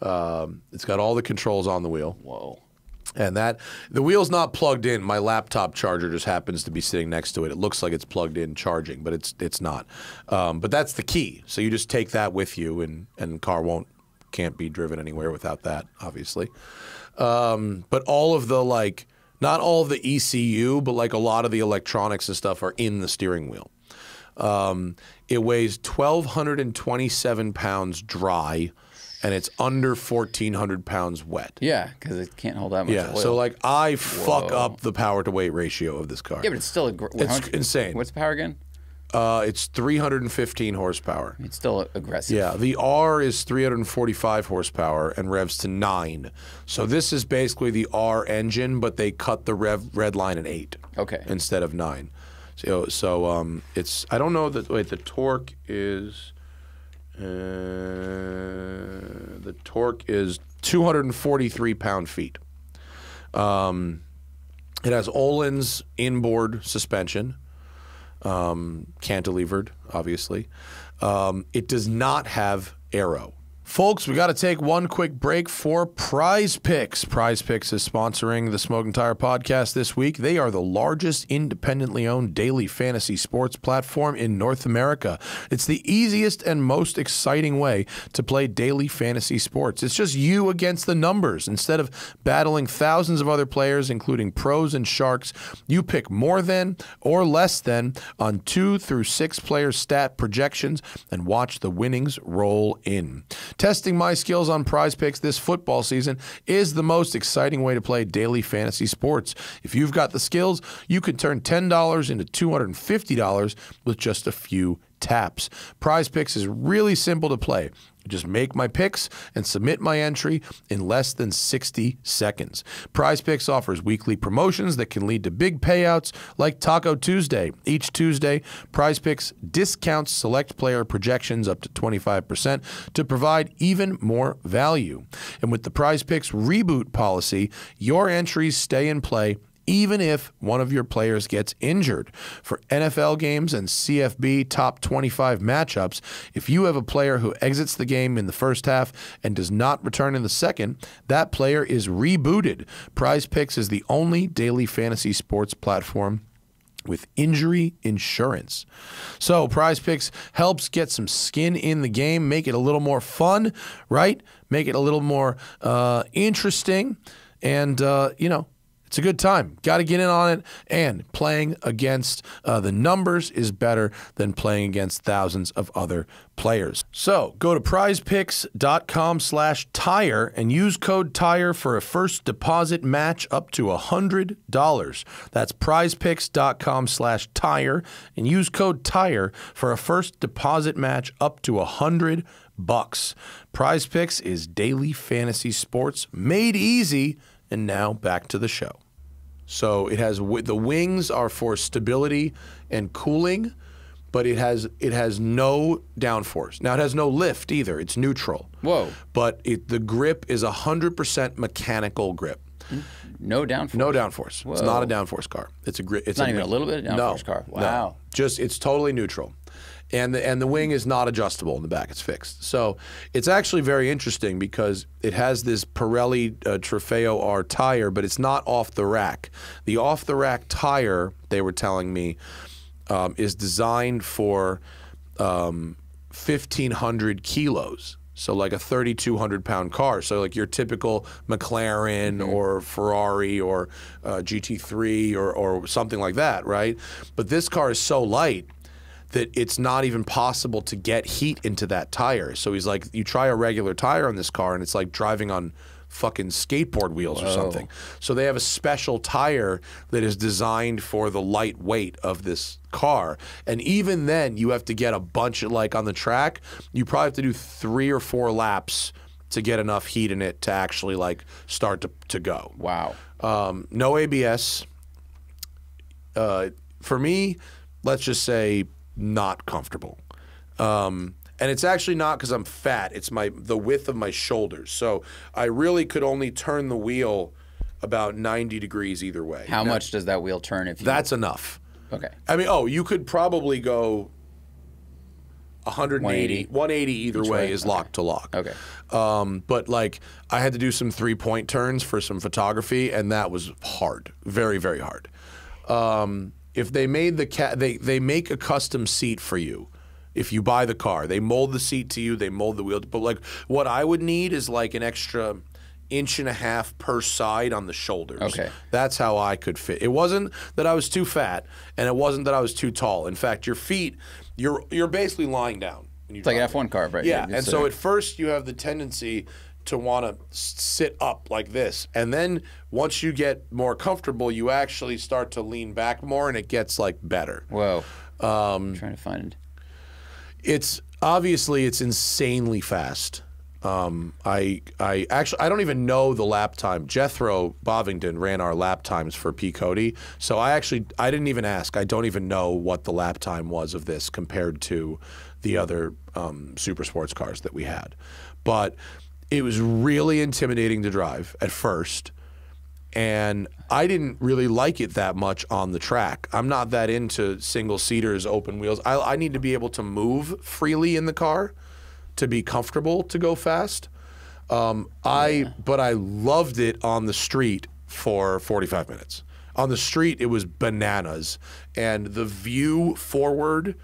It's got all the controls on the wheel. Whoa. And the wheel's not plugged in. My laptop charger just happens to be sitting next to it. It looks like it's plugged in charging, but it's not. But that's the key. So you just take that with you, and the car can't be driven anywhere without that, obviously. But all of the not all of the ECU, but like a lot of the electronics and stuff are in the steering wheel. It weighs 1,227 pounds dry, and it's under 1,400 pounds wet. Yeah, because it can't hold that much oil. So I fuck up the power to weight ratio of this car. Yeah, but it's still it's insane. What's the power again? It's 315 horsepower. It's still aggressive. Yeah, the R is 345 horsepower and revs to 9. So this is basically the R engine, but they cut the red line at 8. Okay. Instead of 9. So it's, I don't know that, wait, the torque is 243 pound-feet. It has Öhlins inboard suspension. Cantilevered, obviously. It does not have aero. Folks, we got to take one quick break for Prize Picks. Prize Picks is sponsoring the Smoking Tire podcast this week. They are the largest independently owned daily fantasy sports platform in North America. It's the easiest and most exciting way to play daily fantasy sports. It's just you against the numbers. Instead of battling thousands of other players, including pros and sharks, you pick more than or less than on 2 through 6 player stat projections and watch the winnings roll in. Testing my skills on Prize Picks this football season is the most exciting way to play daily fantasy sports. If you've got the skills, you can turn $10 into $250 with just a few taps. Prize Picks is really simple to play. Just make my picks and submit my entry in less than 60 seconds. Prize Picks offers weekly promotions that can lead to big payouts like Taco Tuesday. Each Tuesday, Prize Picks discounts select player projections up to 25% to provide even more value. And with the Prize Picks reboot policy, your entries stay in play even if one of your players gets injured. For NFL games and CFB top 25 matchups, if you have a player who exits the game in the first half and does not return in the second, that player is rebooted. Prize Picks is the only daily fantasy sports platform with injury insurance. So Prize Picks helps get some skin in the game, make it a little more fun, right? Make it a little more interesting, and, it's a good time. Got to get in on it. And playing against the numbers is better than playing against thousands of other players. So go to prizepicks.com/tire and use code TIRE for a first deposit match up to $100. That's prizepicks.com/tire and use code TIRE for a first deposit match up to $100. Prize Picks is daily fantasy sports made easy. And now back to the show. So it has the wings are for stability and cooling, but it has no downforce. Now it has no lift either. It's neutral. Whoa! But the grip is 100% mechanical grip. No downforce. No downforce. Whoa. It's not a downforce car. It's a grip. It's not even a little bit of downforce car. Wow. No. It's totally neutral. And the wing is not adjustable in the back. It's fixed. So it's actually very interesting because it has this Pirelli Trofeo R tire, but it's not off the rack. The off the rack tire, they were telling me, is designed for 1,500 kilos. So like a 3,200-pound car. So like your typical McLaren or Ferrari or GT3 or something like that, right? But this car is so light that it's not even possible to get heat into that tire. So he's like, you try a regular tire on this car and it's like driving on fucking skateboard wheels or something. So they have a special tire that is designed for the light weight of this car. And even then, you have to get a bunch of, like on the track, you probably have to do 3 or 4 laps to get enough heat in it to actually like start to go. Wow. No ABS. For me, let's just say not comfortable. And it's actually not because I'm fat. It's the width of my shoulders. So I really could only turn the wheel about 90 degrees either way. How much does that wheel turn if you... That's enough. Okay. I mean, you could probably go 180 either way is lock to lock. Okay. But like I had to do some 3-point turns for some photography, and that was hard. Very, very hard. If they made they make a custom seat for you. If you buy the car, they mold the seat to you, they mold the wheel. But like what I would need is like an extra 1.5 inches per side on the shoulders. Okay. That's how I could fit. It wasn't that I was too fat, and it wasn't that I was too tall. In fact, your feet, you're basically lying down. It's like an F1 car, right? Yeah, and so at first you have the tendency to want to sit up like this. And then once you get more comfortable, you actually start to lean back more, and it gets like better. Whoa. I'm trying to find... It's obviously it's insanely fast. I don't even know the lap time. Jethro Bovington ran our lap times for P. Cody, so I didn't even ask. I don't even know what the lap time was of this compared to the other super sports cars that we had. But it was really intimidating to drive at first. And I didn't really like it that much on the track. I'm not that into single-seaters, open wheels. I need to be able to move freely in the car to be comfortable to go fast. But I loved it on the street for 45 minutes. On the street, it was bananas. And the view forward,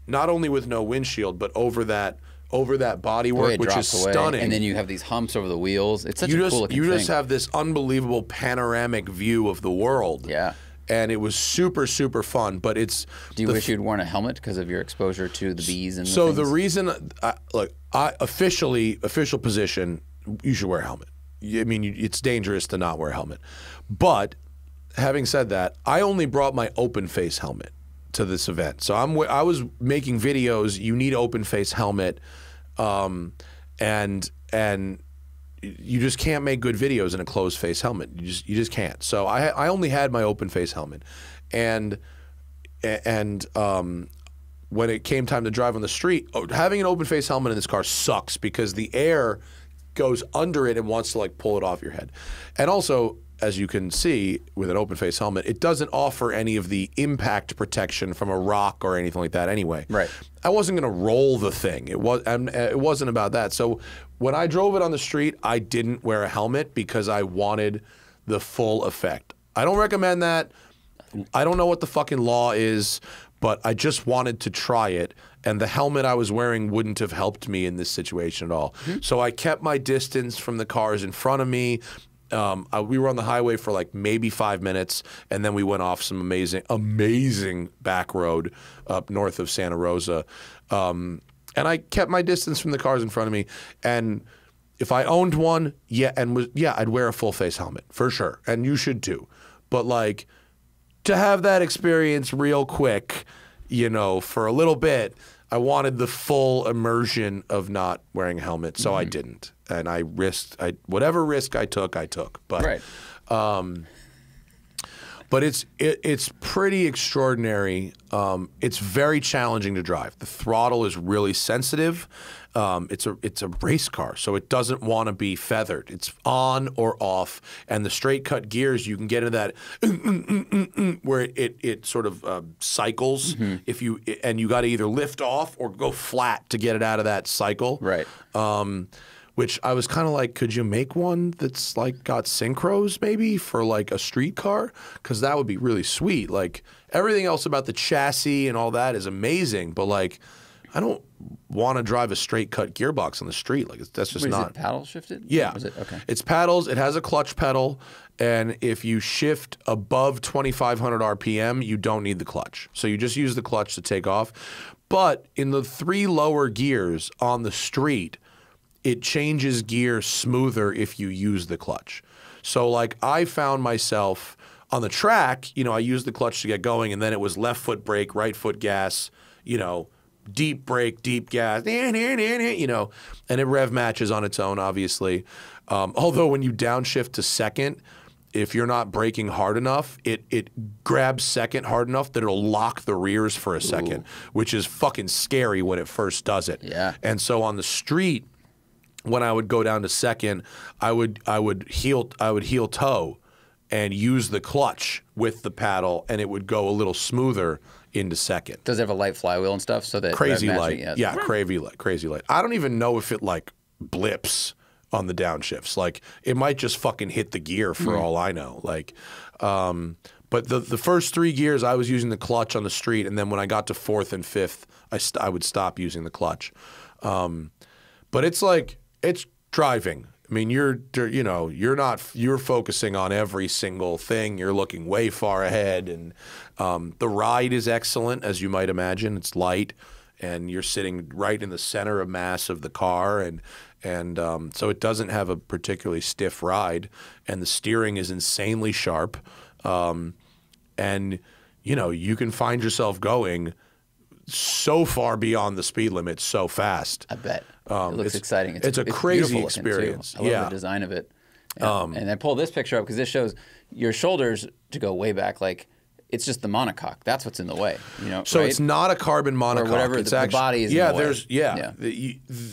not only with no windshield, but over that bodywork, which is stunning. And then you have these humps over the wheels. It's such a cool looking thing. You just have this unbelievable panoramic view of the world. Yeah. And it was super, super fun. But it's... Do you wish you'd worn a helmet because of your exposure to the bees and So the reason... official position, you should wear a helmet. I mean, it's dangerous to not wear a helmet. But having said that, I only brought my open face helmet to this event. So I was making videos. You need open face helmet, and you just can't make good videos in a closed face helmet. You just can't. So I only had my open face helmet, and when it came time to drive on the street, having an open face helmet in this car sucks because the air goes under it and wants to like pull it off your head, and also, as you can see with an open face helmet, it doesn't offer any of the impact protection from a rock or anything like that anyway. Right. I wasn't going to roll the thing. It wasn't about that. So when I drove it on the street, I didn't wear a helmet because I wanted the full effect. I don't recommend that. I don't know what the fucking law is, but I just wanted to try it. And the helmet I was wearing wouldn't have helped me in this situation at all. Mm-hmm. So I kept my distance from the cars in front of me. We were on the highway for like maybe 5 minutes, and then we went off some amazing back road up north of Santa Rosa. And I kept my distance from the cars in front of me. And if I owned one, I'd wear a full face helmet for sure. And you should too. But like to have that experience real quick, for a little bit, I wanted the full immersion of not wearing a helmet, so I didn't. And I risked whatever risk I took. But right. But it's pretty extraordinary. It's very challenging to drive. The throttle is really sensitive. It's a race car, so it doesn't want to be feathered. It's on or off, and the straight cut gears, you can get into that where it sort of cycles. Mm-hmm. And you got to either lift off or go flat to get it out of that cycle. Right. Which I was kind of like, could you make one that's like got synchros maybe for like a street car? Because that would be really sweet. Like everything else about the chassis and all that is amazing, but like I don't want to drive a straight cut gearbox on the street. Like that's just not. Is it paddle shifted? Yeah. Is it? Okay. It's paddles. It has a clutch pedal, and if you shift above 2,500 RPM, you don't need the clutch. So you just use the clutch to take off. But in the 3 lower gears on the street, it changes gear smoother if you use the clutch. So like I found myself on the track, you know, I used the clutch to get going, and then it was left foot brake, right foot gas, you know, deep brake, deep gas, you know, and it rev matches on its own, obviously. Although when you downshift to second, if you're not braking hard enough, it grabs second hard enough that it'll lock the rears for a second, which is fucking scary when it first does it. Yeah. And so on the street, when I would go down to second, I would heel toe and use the clutch with the paddle, and it would go a little smoother into second. Does it have a light flywheel and stuff? So that crazy light, yeah, crazy light. I don't even know if it like blips on the downshifts. Like it might just fucking hit the gear for all I know. Like, but the first 3 gears I was using the clutch on the street, and then when I got to 4th and 5th, I would stop using the clutch. But it's like. It's driving. I mean, you're focusing on every single thing. You're looking way far ahead, and the ride is excellent, as you might imagine. It's light, and you're sitting right in the center of mass of the car, and so it doesn't have a particularly stiff ride, and the steering is insanely sharp, and you know you can find yourself going so far beyond the speed limit so fast. I bet. It looks exciting. It's a crazy experience. I love the design of it. And I pull this picture up because this shows your shoulders to go way back. Like it's just the monocoque. That's what's in the way. You know. So right? it's not a carbon monocoque. Or whatever it's the actually, body is. In the way. There's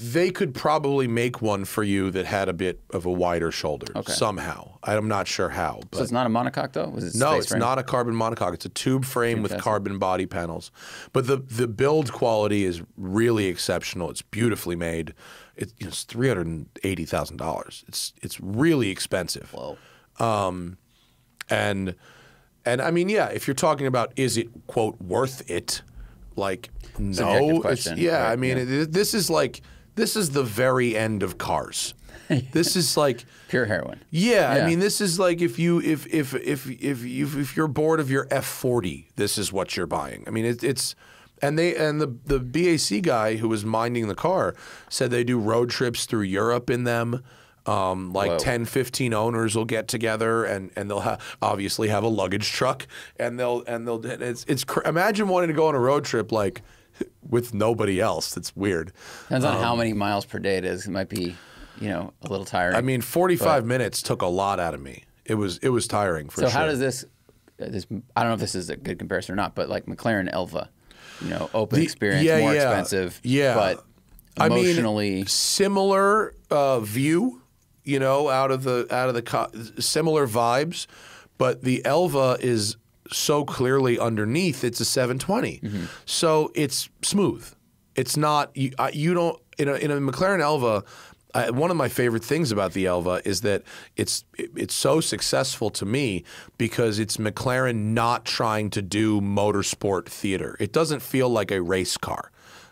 they could probably make one for you that had a bit of a wider shoulder somehow. I'm not sure how. But so it's not a monocoque though. Was it no, space it's frame? not a carbon monocoque. It's a tube frame with carbon body panels. But the build quality is really exceptional. It's beautifully made. It's $380,000. It's really expensive. Whoa. And I mean, yeah, if you're talking about is it quote worth it, like Subjective question, I mean, this is the very end of cars. This is like pure heroin. Yeah, I mean, this is like if you're bored of your F40, this is what you're buying. I mean, it's. And the BAC guy who was minding the car said they do road trips through Europe in them. Like 10, 15 owners will get together and they'll obviously have a luggage truck and imagine wanting to go on a road trip like with nobody else. That's weird. Depends on how many miles per day it is. It might be, you know, a little tiring. I mean, 45 minutes took a lot out of me. It was tiring for sure. So how does this I don't know if this is a good comparison or not, but like McLaren Elva. You know, open experience, more expensive, but emotionally I mean, similar view. You know, out of the similar vibes, but the Elva is so clearly underneath. It's a 720, so it's smooth. It's not you don't in a McLaren Elva. One of my favorite things about the Elva is that it's so successful to me because it's McLaren not trying to do motorsport theater. It doesn't feel like a race car.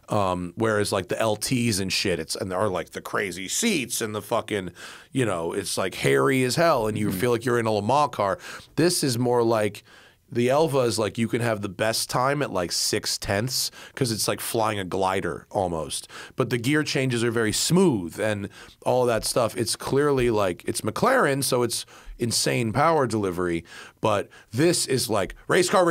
Whereas like the LTs and shit, and there are like the crazy seats and the fucking, you know, it's like hairy as hell and you feel like you're in a Le Mans car. This is more like the Elva is like you can have the best time at like 6/10 because it's like flying a glider almost. But the gear changes are very smooth and all of that stuff. It's clearly like it's McLaren, so it's insane power delivery. But this is like race car,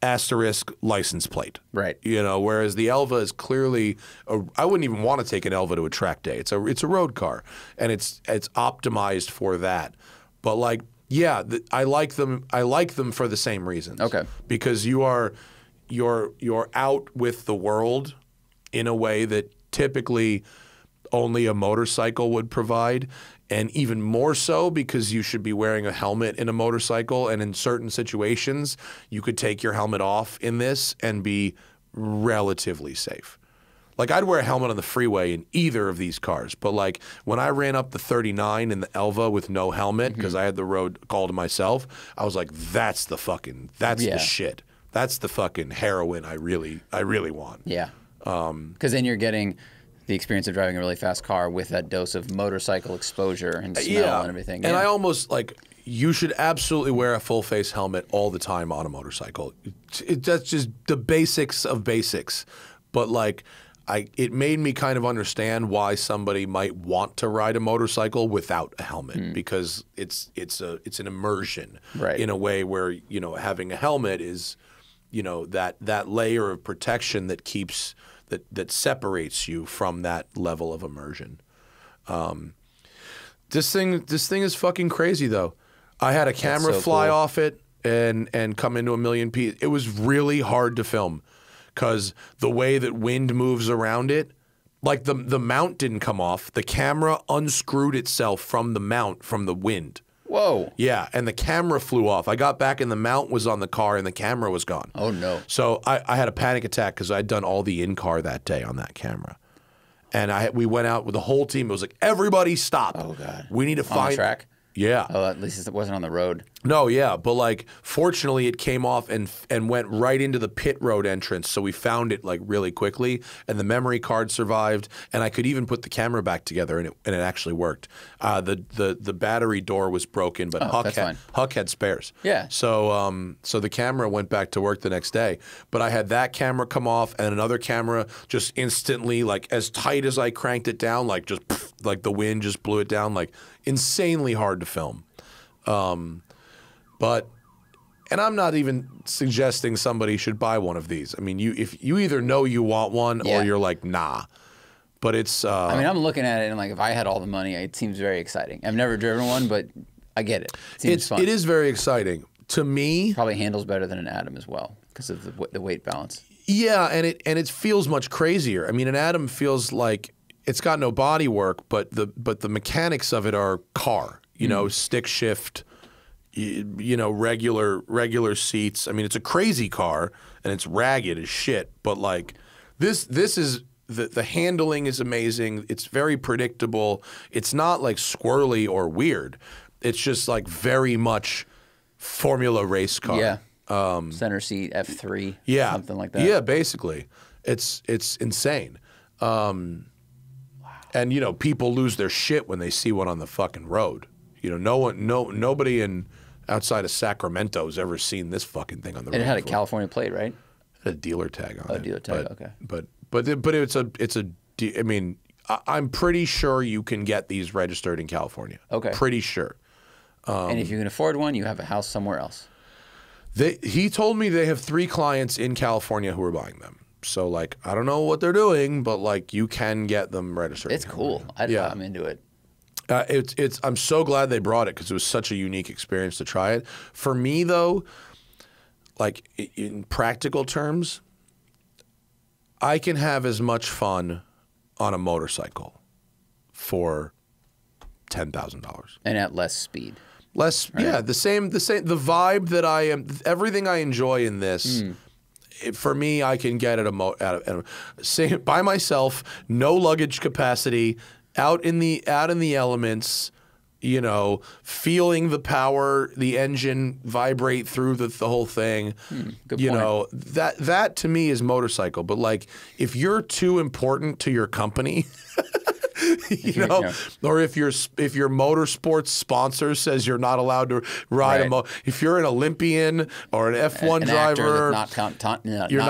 asterisk license plate. Right. You know, whereas the Elva is clearly I wouldn't even want to take an Elva to a track day. It's a road car and it's optimized for that. But like yeah, I like them. I like them for the same reasons. Okay. Because you're out with the world in a way that typically only a motorcycle would provide, and even more so because you should be wearing a helmet in a motorcycle, and in certain situations you could take your helmet off in this and be relatively safe. Like I'd wear a helmet on the freeway in either of these cars, but like when I ran up the 39 in the Elva with no helmet because I had the road all to myself, I was like, that's the shit. That's the fucking heroin I really want. Yeah. Because then you're getting the experience of driving a really fast car with that dose of motorcycle exposure and smell and everything. And I almost you should absolutely wear a full face helmet all the time on a motorcycle. That's just the basics of basics. But it made me kind of understand why somebody might want to ride a motorcycle without a helmet, because it's an immersion in a way where, you know, having a helmet is, you know, that layer of protection that keeps that separates you from that level of immersion. This thing is fucking crazy though. I had a camera fly off it and come into a million pieces. It was really hard to film because the way that wind moves around it, like the mount didn't come off. The camera unscrewed itself from the mount from the wind. Whoa. Yeah, and the camera flew off. I got back and the mount was on the car and the camera was gone. Oh, no. So I had a panic attack because I'd done all the in-car that day on that camera. And we went out with the whole team. It was like, everybody stop. Oh, God. We need to find... On the track? Yeah. Oh, at least it wasn't on the road. No, yeah, but fortunately it came off and went right into the pit road entrance, so we found it really quickly, and the memory card survived, and I could even put the camera back together, and it actually worked. The battery door was broken, but Huck had spares. Yeah. So so the camera went back to work the next day, but I had that camera come off and another camera just instantly, as tight as I cranked it down, just the wind just blew it down, insanely hard to film. But I'm not even suggesting somebody should buy one of these. I mean, if you either know you want one or you're like, nah. But it's... I mean, I'm looking at it and if I had all the money, it seems very exciting. I've never driven one, but I get it. It seems fun. It is very exciting. To me... Probably handles better than an Atom as well because of the weight balance. Yeah, and it feels much crazier. I mean, an Atom feels like it's got no body work, but the mechanics of it are car. You know, stick shift... You know, regular seats. I mean, it's a crazy car and it's ragged as shit. But this is the handling is amazing. It's very predictable. It's not squirrely or weird. It's just very much Formula race car. Yeah. Center seat F3. Yeah. Something like that. Yeah, basically, it's insane. Wow. And you know, people lose their shit when they see one on the fucking road. You know, nobody outside of Sacramento has ever seen this fucking thing on the road. It had a California plate, right? It had a dealer tag on it. A dealer tag, okay. But I mean, I'm pretty sure you can get these registered in California. Okay. Pretty sure. And if you can afford one, you have a house somewhere else. He told me they have 3 clients in California who are buying them. So I don't know what they're doing, but you can get them registered. It's cool. I'm into it. I'm so glad they brought it because it was such a unique experience to try it. For me, though, in practical terms, I can have as much fun on a motorcycle for $10,000 and at less speed. Less, right? Yeah, the same. The vibe that I am, everything I enjoy in this. For me, I can get it by myself, no luggage capacity. Out in the elements, you know, feeling the power, the engine vibrate through the whole thing. Good you point. know, that to me is motorcycle. But if you're too important to your company, you know, or if your motorsports sponsor says you're not allowed to ride if you're an Olympian or an F1 driver, not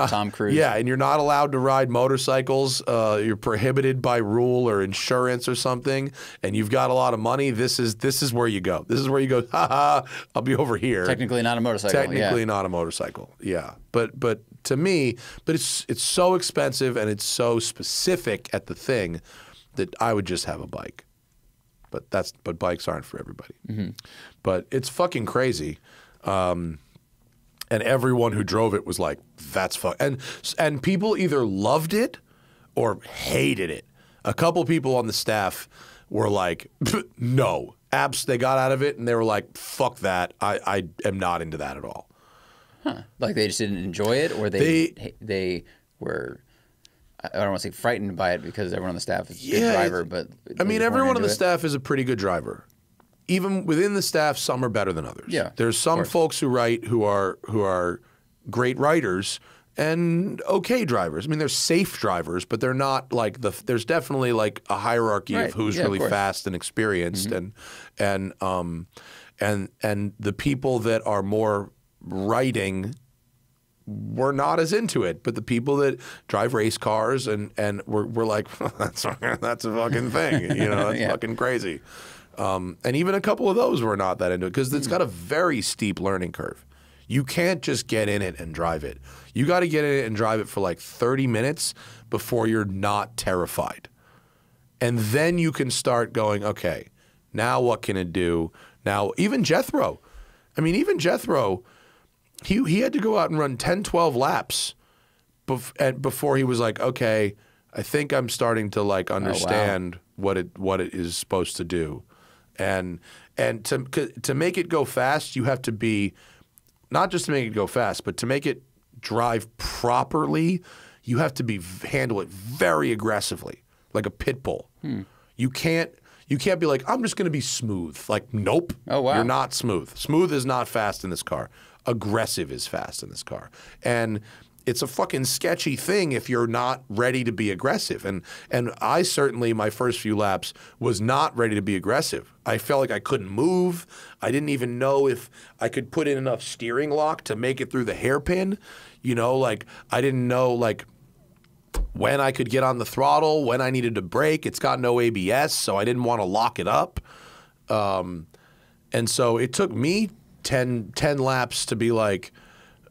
Tom Cruise. Yeah, and you're not allowed to ride motorcycles. You're prohibited by rule or insurance or something, and you've got a lot of money. This is where you go. This is where you go. Ha ha! I'll be over here. Technically not a motorcycle. Technically not a motorcycle. Yeah, but to me, it's so expensive and it's so specific at the thing that I would just have a bike. But bikes aren't for everybody. But it's fucking crazy. And everyone who drove it was like, that's fuck. And people either loved it or hated it. A couple people on the staff were like, no. They got out of it and they were like, fuck that. I am not into that at all. Huh. Like they just didn't enjoy it, or they were, I don't want to say frightened by it because everyone on the staff is a good driver, but I mean, everyone on the staff is a pretty good driver. Even within the staff, some are better than others. Yeah, there's some folks who are great riders and okay drivers. I mean, they're safe drivers, but they're not like there's definitely like a hierarchy of who's really fast and experienced, and the people that are more riding were not as into it, but the people that drive race cars and we're like, that's a fucking thing, you know, that's fucking crazy. And even a couple of those were not that into it because it's got a very steep learning curve. You can't just get in it and drive it. You got to get in it and drive it for like 30 minutes before you're not terrified. And then you can start going, okay, now what can it do? Now, even Jethro. I mean, even Jethro, he had to go out and run 10, 12 laps before he was like, okay, I think I'm starting to like understand what it is supposed to do. And to make it go fast, you have to be, not just to make it go fast, but to make it drive properly, you have to handle it very aggressively, like a pit bull. You can't be like, I'm just going to be smooth. Like, nope. Oh, wow. You're not smooth. Smooth is not fast in this car. Aggressive is fast in this car. And it's a fucking sketchy thing if you're not ready to be aggressive. And I certainly, my first few laps, was not ready to be aggressive. I felt like I couldn't move. I didn't even know if I could put in enough steering lock to make it through the hairpin. You know, like, I didn't know, like, when I could get on the throttle, when I needed to brake. It's got no ABS, so I didn't want to lock it up. And so it took me 10 laps to be like,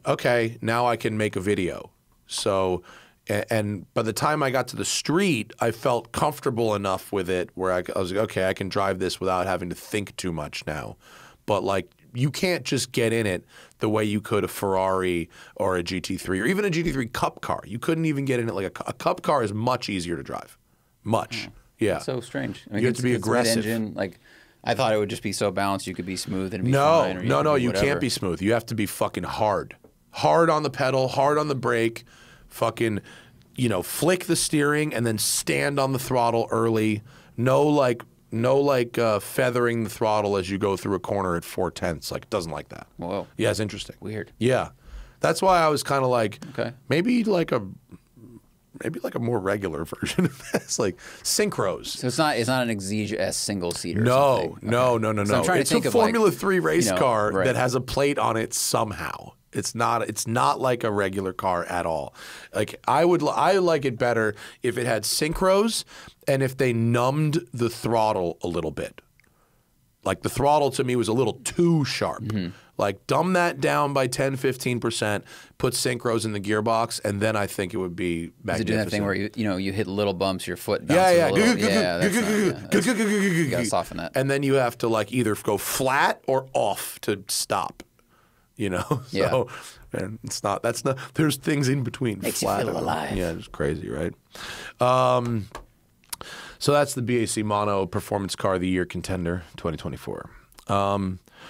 okay, now I can make a video. So, and by the time I got to the street, I felt comfortable enough with it where I was like, okay, I can drive this without having to think too much now. But like, you can't just get in it the way you could a Ferrari or a GT3 or even a GT3 Cup car. You couldn't even get in it like a Cup car is much easier to drive. Much. Yeah. That's so strange. I mean, you have to be aggressive. Mid-engine, like, I thought it would just be so balanced you could be smooth and be fine. No, you can't be smooth. You have to be fucking hard. Hard on the pedal, hard on the brake, fucking, you know, flick the steering and then stand on the throttle early. No feathering the throttle as you go through a corner at 4/10. Like, it doesn't like that. Whoa. Yeah, it's interesting. Weird. Yeah. That's why I was kind of like, okay, maybe like a more regular version of this, like synchros. So it's not an Exige S single seater. No. So it's a Formula 3 race car right, that has a plate on it somehow. It's not like a regular car at all. Like, I like it better if it had synchros and if they numbed the throttle a little bit. Like, the throttle to me was a little too sharp. Like, dumb that down by 10, 15%, put synchros in the gearbox, and then I think it would be magnificent. Is it doing that thing where you hit little bumps, your foot bounces a little? You gotta soften that. And then you have to like either go flat or off to stop. You know? So, and there's things in between. Makes you feel alive. Yeah, it's crazy, right? So that's the BAC Mono Performance Car of the Year contender 2024.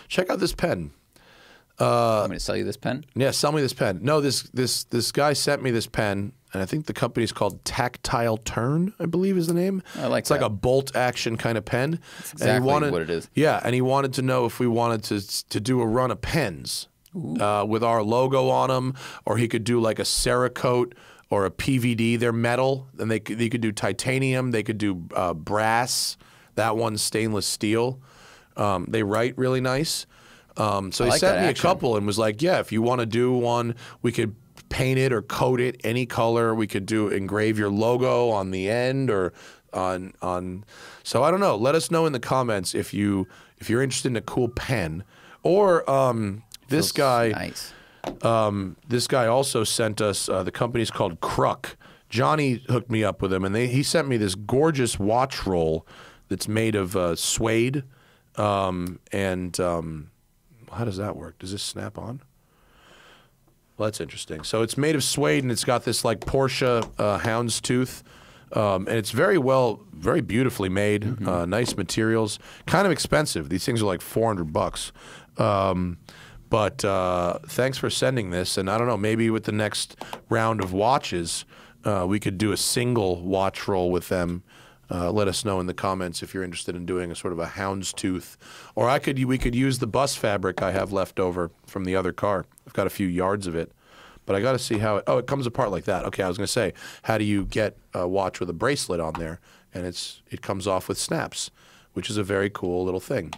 Check out this pen. Want me to sell you this pen? Yeah, sell me this pen. No, this guy sent me this pen, and I think the company's called Tactile Turn, I believe is the name. I like it's like a bolt action kind of pen. That's exactly what it is. Yeah, and he wanted to know if we wanted to do a run of pens with our logo on them, or he could do like a Cerakote or a PVD. They're metal, and they could do titanium. They could do brass. That one's stainless steel. They write really nice. So he sent me a couple and was like, yeah, if you want to do one, we could paint it or coat it any color. We could engrave your logo on the end or on. So I don't know. Let us know in the comments if you're interested in a cool pen or this guy. Nice. This guy also sent us. The company's called Kruk. Johnny hooked me up with him, and he sent me this gorgeous watch roll that's made of suede. How does that work? Does this snap on? Well, that's interesting. So it's made of suede, and it's got this like Porsche houndstooth, and it's very beautifully made. Nice materials, kind of expensive. These things are like $400. But thanks for sending this, and I don't know, maybe with the next round of watches, we could do a single watch roll with them. Let us know in the comments if you're interested in doing a sort of a houndstooth, or we could use the bus fabric I have left over from the other car. I've got a few yards of it. but I got to see how it. Oh, it comes apart like that. Okay, I was going to say, how do you get a watch with a bracelet on there, and it comes off with snaps, which is a very cool little thing.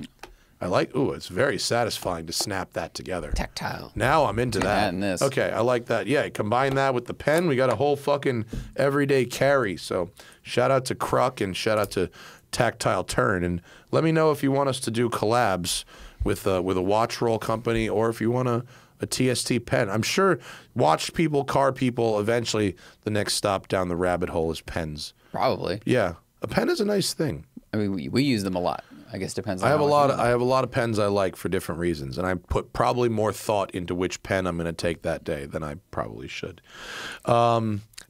I like. Ooh, it's very satisfying to snap that together. Tactile. Now I'm into that. And this. Okay, I like that. Yeah, combine that with the pen. We got a whole fucking everyday carry. So shout out to Kruk and shout out to Tactile Turn. And let me know if you want us to do collabs with a watch roll company, or if you want a TST pen. I'm sure watch people, car people, eventually the next stop down the rabbit hole is pens. Probably. Yeah, a pen is a nice thing. I mean, we use them a lot. I guess depends on I have a lot of pens I like for different reasons, and I put probably more thought into which pen I'm going to take that day than I probably should.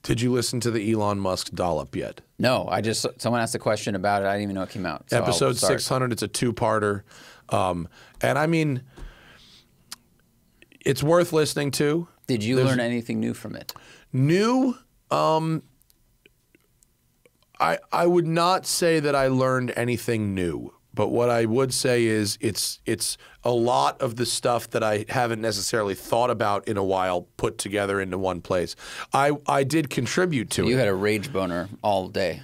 Did you listen to the Elon Musk Dollop yet? No, someone asked a question about it. I didn't even know it came out. So Episode 600. It's a 2-parter, and I mean, it's worth listening to. Did you learn anything new from it? New? I would not say that I learned anything new. But what I would say is it's a lot of the stuff that I haven't necessarily thought about in a while put together into one place. I did contribute to it. You had a rage boner all day.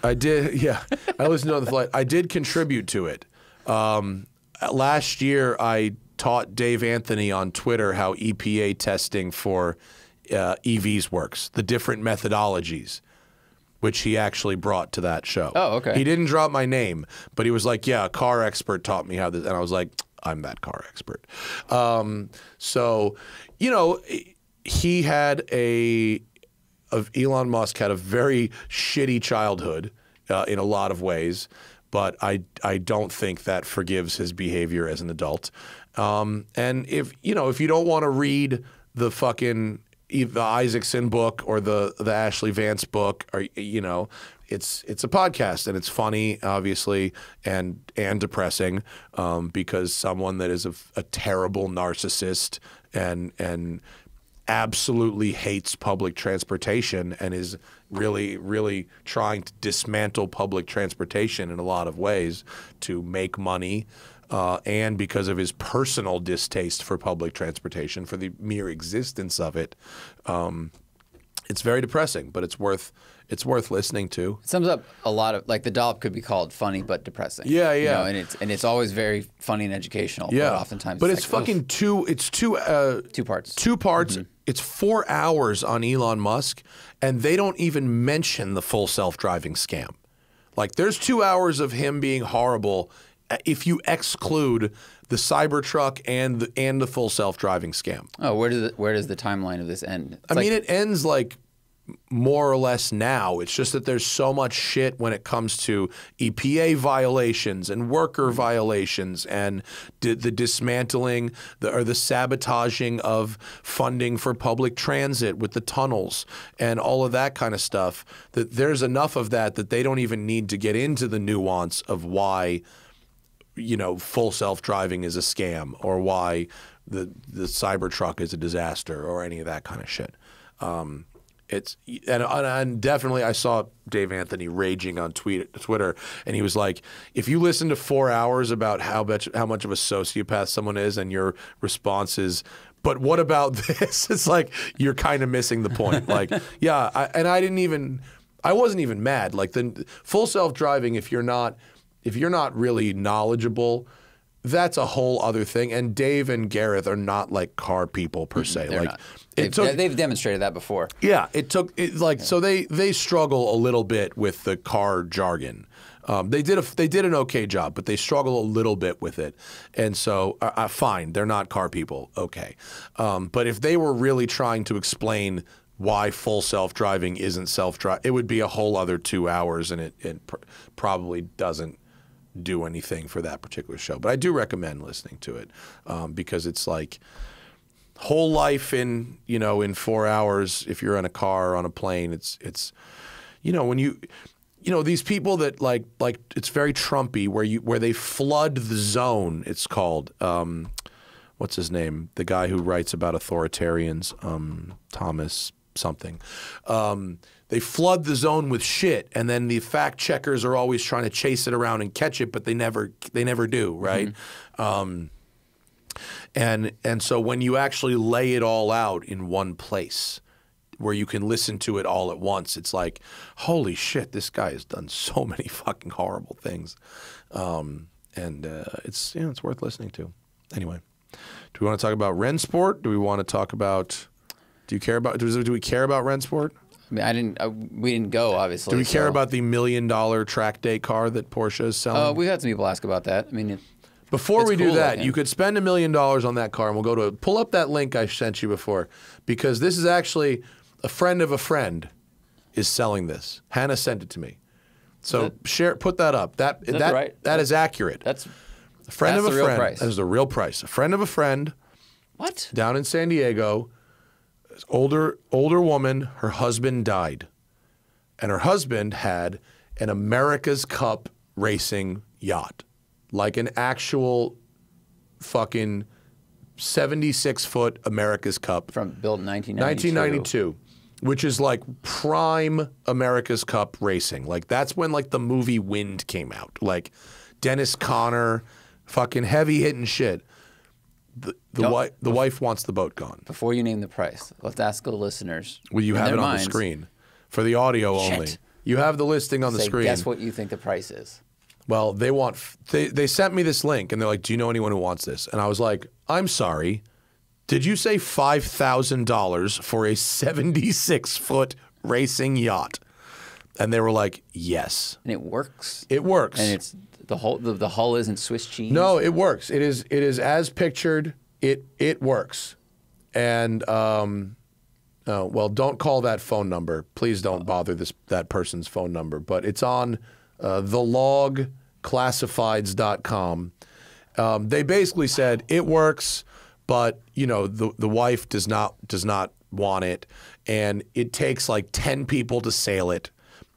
I did, yeah. I listened on the flight. I did contribute to it. Last year, I taught Dave Anthony on Twitter how EPA testing for EVs works, the different methodologies, which he actually brought to that show. Oh, okay. He didn't drop my name, but he was like, yeah, a car expert taught me how this. And I was like, I'm that car expert. So, you know, Elon Musk had a very shitty childhood in a lot of ways, but I don't think that forgives his behavior as an adult. And if you don't want to read the fucking the Isaacson book or the Ashley Vance book, or it's a podcast and it's funny, obviously, and depressing, because someone that is a terrible narcissist and absolutely hates public transportation and is really, really trying to dismantle public transportation in a lot of ways to make money. And because of his personal distaste for public transportation, for the mere existence of it, it's very depressing. But it's worth listening to. It sums up a lot of the Dollop could be called funny but depressing. Yeah, yeah. And it's always very funny and educational. Yeah, but oftentimes. But it's fucking two. It's two parts. 2 parts. Mm-hmm. It's 4 hours on Elon Musk, and they don't even mention the full self-driving scam. Like, there's 2 hours of him being horrible if you exclude the Cybertruck and the full self-driving scam. Oh, where does the timeline of this end? I mean, it ends like more or less now. It's just that there's so much shit when it comes to EPA violations and worker violations and the dismantling or the sabotaging of funding for public transit with the tunnels and all of that kind of stuff, that there's enough of that they don't even need to get into the nuance of why full self-driving is a scam or why the Cybertruck is a disaster or any of that kind of shit. And definitely I saw Dave Anthony raging on Twitter, and he was like, if you listen to 4 hours about how much of a sociopath someone is and your response is, but what about this? It's like, you're kind of missing the point. Like, yeah, I wasn't even mad. Like, the full self-driving, if you're not really knowledgeable, that's a whole other thing. And Dave and Gareth are not like car people per se. They're not. They've demonstrated that before. Yeah, so they struggle a little bit with the car jargon. They did an okay job, but they struggle a little bit with it. And so fine, they're not car people. Okay, but if they were really trying to explain why full self-driving isn't self-driving, it would be a whole other 2 hours, and it probably doesn't do anything for that particular show. But I do recommend listening to it, because it's like whole life in 4 hours. If you're in a car or on a plane, it's when these people that like it's very Trumpy where they flood the zone. It's called what's his name? The guy who writes about authoritarians, Thomas something. They flood the zone with shit, and then the fact checkers are always trying to chase it around and catch it, but they never do, right? Mm-hmm. And so when you actually lay it all out in one place where you can listen to it all at once, it's like, holy shit, this guy has done so many fucking horrible things. It's it's worth listening to. Anyway, do we want to talk about Rennsport? Do we want to talk about? Do we care about Rennsport? I mean, we didn't go, obviously. Do we care about the $1 million track day car that Porsche is selling? We've had some people ask about that. I mean, before we do that, you could spend $1 million on that car, and we'll go to pull up that link I sent you before, because this is actually a friend of a friend is selling this. Hannah sent it to me. So put that up. That is accurate. That's a friend of a friend. Price. That is the real price. A friend of a friend. What? Down in San Diego. Older woman, her husband died. And her husband had an America's Cup racing yacht. Like an actual fucking 76-foot America's Cup. Built in 1992. 1992. Which is like prime America's Cup racing. Like that's when like the movie Wind came out. Like Dennis Conner, fucking heavy hitting shit. The wife wants the boat gone. Before you name the price, let's ask the listeners. Well, you have it on the screen for the audio only. You have the listing on the screen. Guess what you think the price is. Well, they sent me this link and they're like, "Do you know anyone who wants this?" And I was like, "I'm sorry. Did you say $5,000 for a 76-foot racing yacht?" And they were like, "Yes." And it works. It works. And it's the hull isn't Swiss cheese. No, it works. It is as pictured. It works. And well, don't call that phone number. Please don't bother that person's phone number. But it's on thelogclassifieds.com. They basically said it works. But the wife does not want it, and it takes like 10 people to sail it,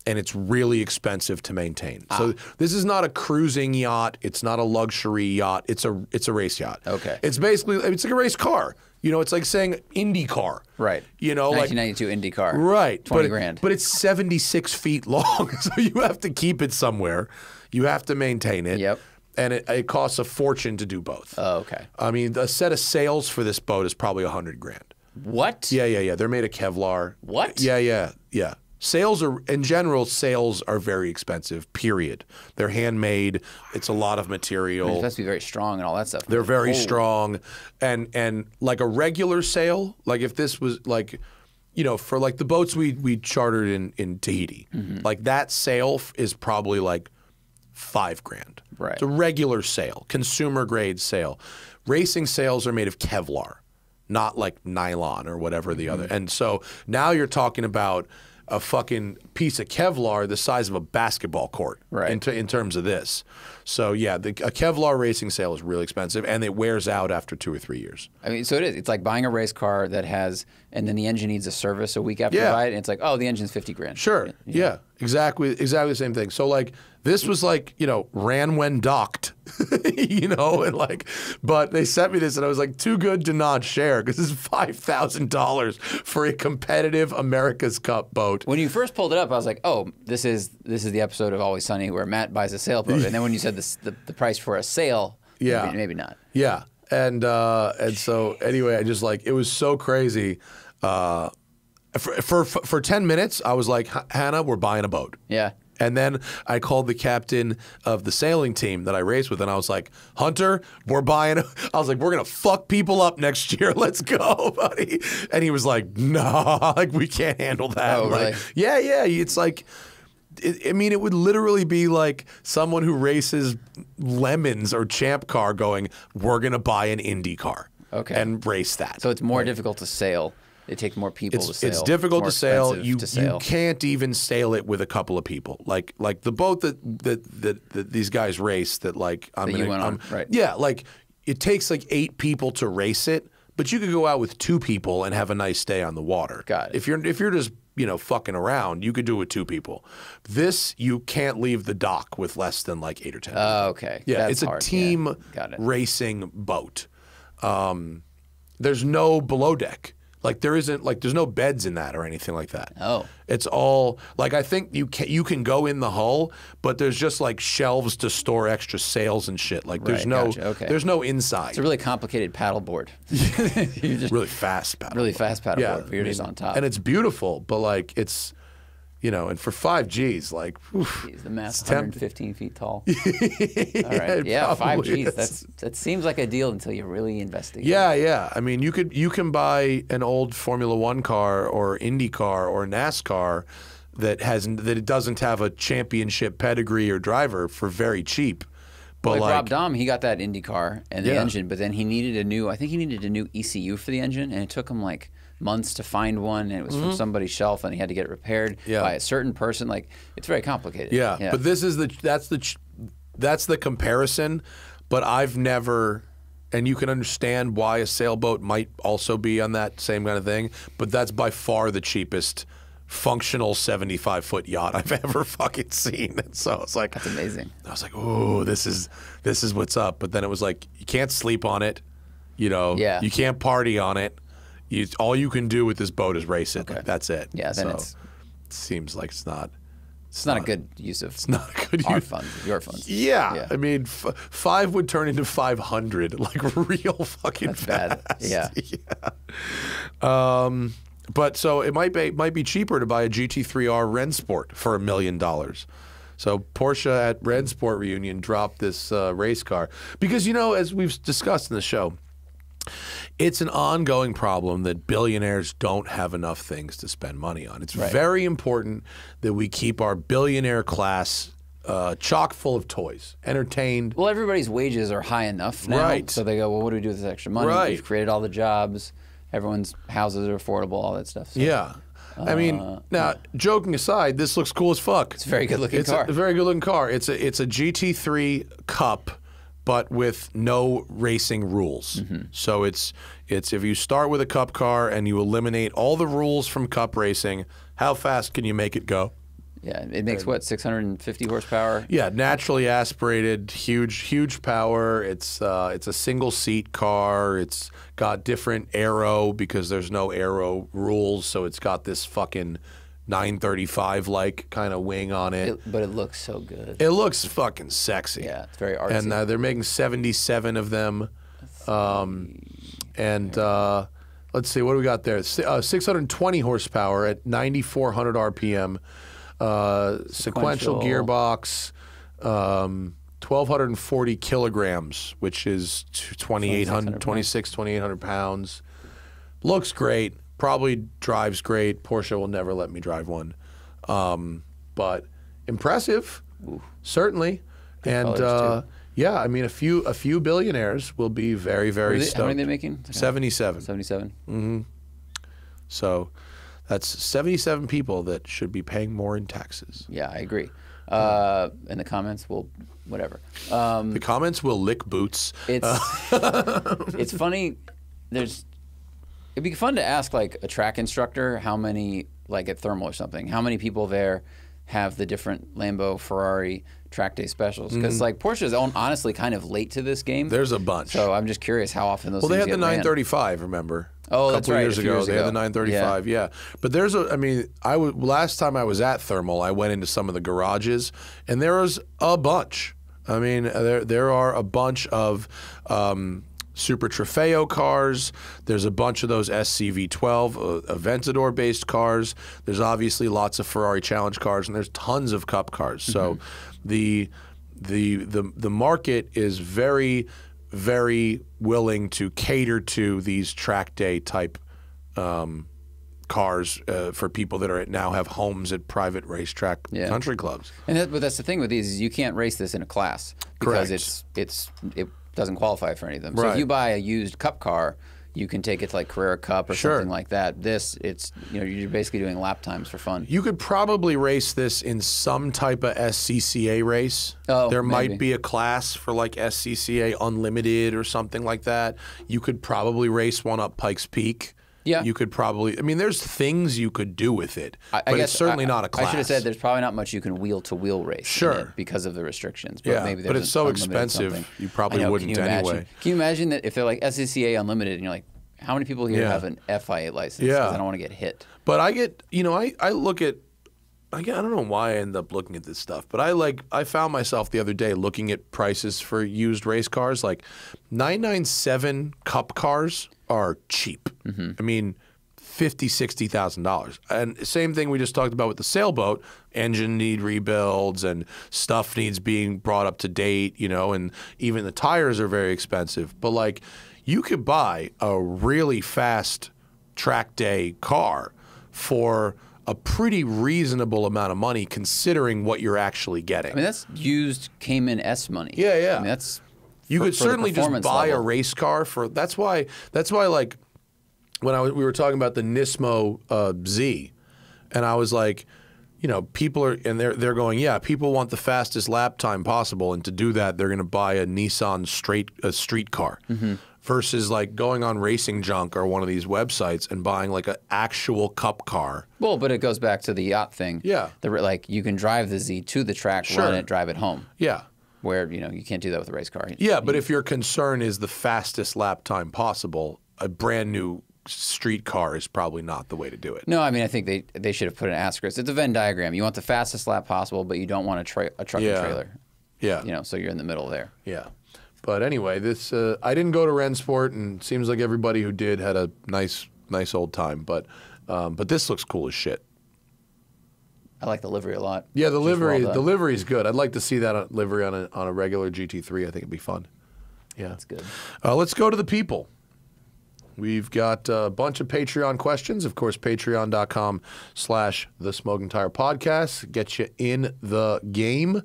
and it's really expensive to maintain. So this is not a cruising yacht. It's not a luxury yacht. It's a race yacht. Okay. It's like a race car. It's like saying Indy car. Right. 1992 Indy car. Right. 20 grand. But it's 76 feet long, so you have to keep it somewhere. You have to maintain it. Yep. And it costs a fortune to do both. Oh, okay. I mean, a set of sails for this boat is probably $100 grand. What? Yeah. They're made of Kevlar. What? Yeah. Sails are very expensive, period. They're handmade. It's a lot of material. They're supposed to be very strong and all that stuff. They're very strong. And like a regular sail, like if this was like, for like the boats we chartered in Tahiti, like that sail is probably like $5 grand. Right. It's a regular sail, consumer grade sail. Racing sails are made of Kevlar, not like nylon or whatever the other. And so now you're talking about a fucking piece of Kevlar the size of a basketball court, right? In terms of this. So yeah, a Kevlar racing sail is really expensive, and it wears out after 2 or 3 years. I mean, so it is. It's like buying a race car that has, and then the engine needs a service a week after you buy it, and it's like, oh, the engine's $50 grand. Sure. Yeah. Exactly the same thing. So like this was like, ran when docked, and like, but they sent me this and I was like, too good to not share because this is $5,000 for a competitive America's Cup boat. When you first pulled it up, I was like, oh, this is the episode of Always Sunny where Matt buys a sailboat. And then when you said the price for a sail, maybe not. Yeah. And so anyway, I just like, it was so crazy. For 10 minutes, I was like, Hannah, we're buying a boat. Yeah. And then I called the captain of the sailing team that I raced with, and I was like, Hunter, we're buying I was like, we're going to fuck people up next year. Let's go, buddy. And he was like, no, like, we can't handle that. Oh, really? Like, yeah. It's like, it would literally be like someone who races Lemons or Champ Car going, we're going to buy an Indy car and race that. So it's more difficult to sail. It takes more people to sail. It's difficult to sail. You can't even sail it with a couple of people. Like the boat that these guys race that like right? Yeah, like it takes like 8 people to race it, but you could go out with 2 people and have a nice day on the water. Got it. If you're just fucking around, you could do it with 2 people. This you can't leave the dock with less than like 8 or 10. Oh, okay. Yeah, That's it's a hard. team Got it. racing boat. There's no below deck. Like there isn't like there's no beds in that or anything like that. Oh. It's all like I think you can go in the hull, but there's just like shelves to store extra sails and shit. Like there's there's no inside. It's a really complicated paddleboard. Really fast paddleboard. Really fast paddleboard. You're just on top. And it's beautiful, but like it's and for 5Gs, like Jeez, the math's 115 feet tall. All right. Yeah, 5Gs. That seems like a deal until you really investigate. Yeah. I mean, you can buy an old Formula One car or Indy car or NASCAR that it doesn't have a championship pedigree or driver for very cheap. But like Rob Dahm, he got that Indy car and the engine, but then he needed I think he needed a new ECU for the engine, and it took him like months to find one, and it was from somebody's shelf, and he had to get it repaired by a certain person. Like it's very complicated. Yeah. But this is that's the comparison. But I've never, and you can understand why a sailboat might also be on that same kind of thing. But that's by far the cheapest functional 75-foot yacht I've ever fucking seen. And so it's like that's amazing. I was like, oh, this is what's up. But then it was like you can't sleep on it. You can't party on it. All you can do with this boat is race it. Okay. Like, that's it. Yeah, then it seems like it's not a good use of our funds, your funds. Yeah. I mean, 5 would turn into 500, like real fucking That's fast. bad. Yeah. But so it might be cheaper to buy a GT3R Rennsport for $1 million. So Porsche at Rennsport reunion dropped this race car because as we've discussed in the show, it's an ongoing problem that billionaires don't have enough things to spend money on. It's very important that we keep our billionaire class chock full of toys, entertained. Well, everybody's wages are high enough now. Right. So they go, well, what do we do with this extra money? Right. We've created all the jobs. Everyone's houses are affordable, all that stuff. So. Yeah. I mean, now, joking aside, this looks cool as fuck. It's a very good-looking car. It's a very good-looking car. It's a GT3 Cup, but with no racing rules. So it's if you start with a Cup car and you eliminate all the rules from Cup racing, how fast can you make it go? Yeah, it makes what, 650 horsepower? Yeah, naturally aspirated, huge power. It's a single seat car. It's got different aero because there's no aero rules, so it's got this fucking 935 like kind of wing on it. But it looks so good. It looks fucking sexy. Yeah, it's very artsy. And they're making 77 of them. Let's see, what do we got there? 620 horsepower at 9,400 RPM. Sequential gearbox, 1,240 kilograms, which is 2,800 pounds. Looks great. Probably drives great. Porsche will never let me drive one. But impressive, certainly. And yeah, I mean, a few billionaires will be very, very stoked. How many are they making? 77. 77? Mm-hmm. So that's 77 people that should be paying more in taxes. Yeah, I agree. And the comments will, whatever. The comments will lick boots. It's funny. It'd be fun to ask like a track instructor how many, like at Thermal or something, how many people there have the different Lambo, Ferrari track day specials. Because like Porsche is honestly kind of late to this game. There's a bunch. So I'm just curious how often those things they had get the 935, remember? Oh, a that's couple right. Years ago, they had the 935. Yeah. But there's I mean, last time I was at Thermal, I went into some of the garages, and there was a bunch. I mean, there are a bunch of Super Trofeo cars. There's a bunch of those SCV12 Aventador-based cars. There's obviously lots of Ferrari Challenge cars, and there's tons of Cup cars. So the market is very, very willing to cater to these track day type cars for people that now have homes at private racetrack country clubs. But that's the thing with these is you can't race this in a class because it doesn't qualify for any of them. So if you buy a used Cup car, you can take it to like Carrera Cup or something like that. You're basically doing lap times for fun. You could probably race this in some type of SCCA race. There might be a class for like SCCA Unlimited or something like that. You could probably race one up Pikes Peak. Yeah. You could probably, I mean, there's things you could do with it, but it's certainly not a class. I should have said there's probably not much you can wheel-to-wheel race in it because of the restrictions. But maybe but it's so expensive, you probably wouldn't anyway. Can you imagine that if they're like SCCA Unlimited and you're like, how many people here have an FIA license? Yeah. Because I don't want to get hit. But I get, you know, I look at, I don't know why I end up looking at this stuff, but I found myself the other day looking at prices for used race cars. Like 997 Cup cars are cheap. I mean, $50,000, $60,000. And same thing we just talked about with the sailboat. Engine need rebuilds and stuff needs being brought up to date, you know, and even the tires are very expensive. But like, you could buy a really fast track day car for a pretty reasonable amount of money considering what you're actually getting. I mean, that's used Cayman S money. Yeah, yeah. I mean, that's you could certainly just buy level. a race car for. That's why like when we were talking about the Nismo Z, and I was like, you know, people are and they're going, yeah, people want the fastest lap time possible, and to do that, they're going to buy a Nissan street car. Versus like going on Racing Junk or one of these websites and buying like an actual Cup car. Well, but it goes back to the yacht thing. Yeah. Like you can drive the Z to the track, run it, drive it home. Yeah. Where, you know, you can't do that with a race car. Yeah, but if your concern is the fastest lap time possible, a brand new street car is probably not the way to do it. No, I mean, I think they should have put an asterisk. It's a Venn diagram. You want the fastest lap possible, but you don't want a truck and trailer. Yeah. You know, so you're in the middle there. Yeah. But anyway, this I didn't go to Rennsport, and it seems like everybody who did had a nice old time. But this looks cool as shit. I like the livery a lot. Yeah, the livery's good. I'd like to see that livery on a regular GT3. I think it'd be fun. Yeah, that's good. Let's go to the people. We've got a bunch of Patreon questions. Of course, patreon.com/The Smoking Tire Podcast gets you in the game.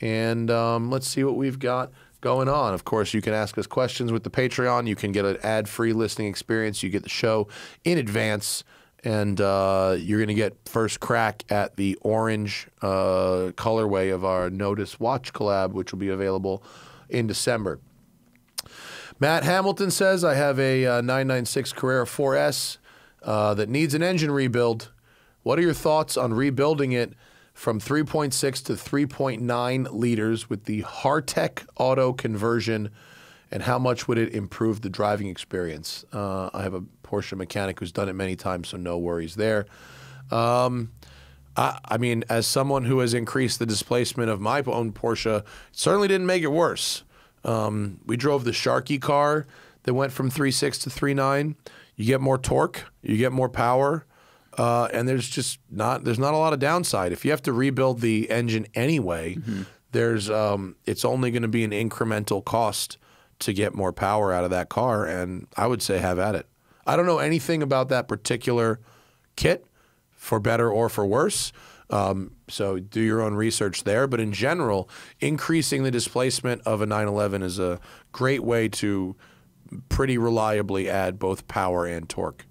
And let's see what we've got going on. Of course, you can ask us questions with the Patreon. You can get an ad-free listening experience. You get the show in advance, and you're going to get first crack at the orange colorway of our Notice Watch collab, which will be available in December. Matt Hamilton says, I have a 996 Carrera 4S that needs an engine rebuild. What are your thoughts on rebuilding it from 3.6 to 3.9 liters with the Hartec auto conversion, and how much would it improve the driving experience? I have a Porsche mechanic who's done it many times, so no worries there. I mean, as someone who has increased the displacement of my own Porsche, it certainly didn't make it worse. We drove the Sharky car that went from 3.6 to 3.9. You get more torque, you get more power. And there's not a lot of downside. If you have to rebuild the engine anyway, it's only going to be an incremental cost to get more power out of that car, and I would say have at it. I don't know anything about that particular kit, for better or for worse, so do your own research there. But in general, increasing the displacement of a 911 is a great way to pretty reliably add both power and torque.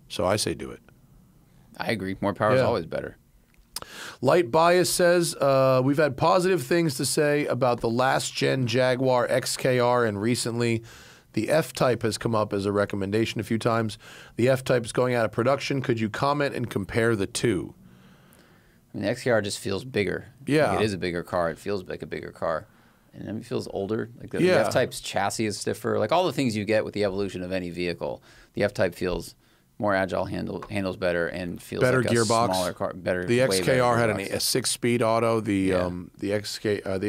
So I say do it. I agree. More power is always better. Light Bias says, we've had positive things to say about the last-gen Jaguar XKR, and recently the F-Type has come up as a recommendation a few times. The F-Type is going out of production. Could you comment and compare the two? I mean, the XKR just feels bigger. Yeah. Like, it is a bigger car. It feels like a bigger car. And it feels older. Like the F-Type's chassis is stiffer. Like all the things you get with the evolution of any vehicle, the F-Type feels more agile, handles better, and feels better like gearbox. A smaller car. The XKR had a 6-speed auto. The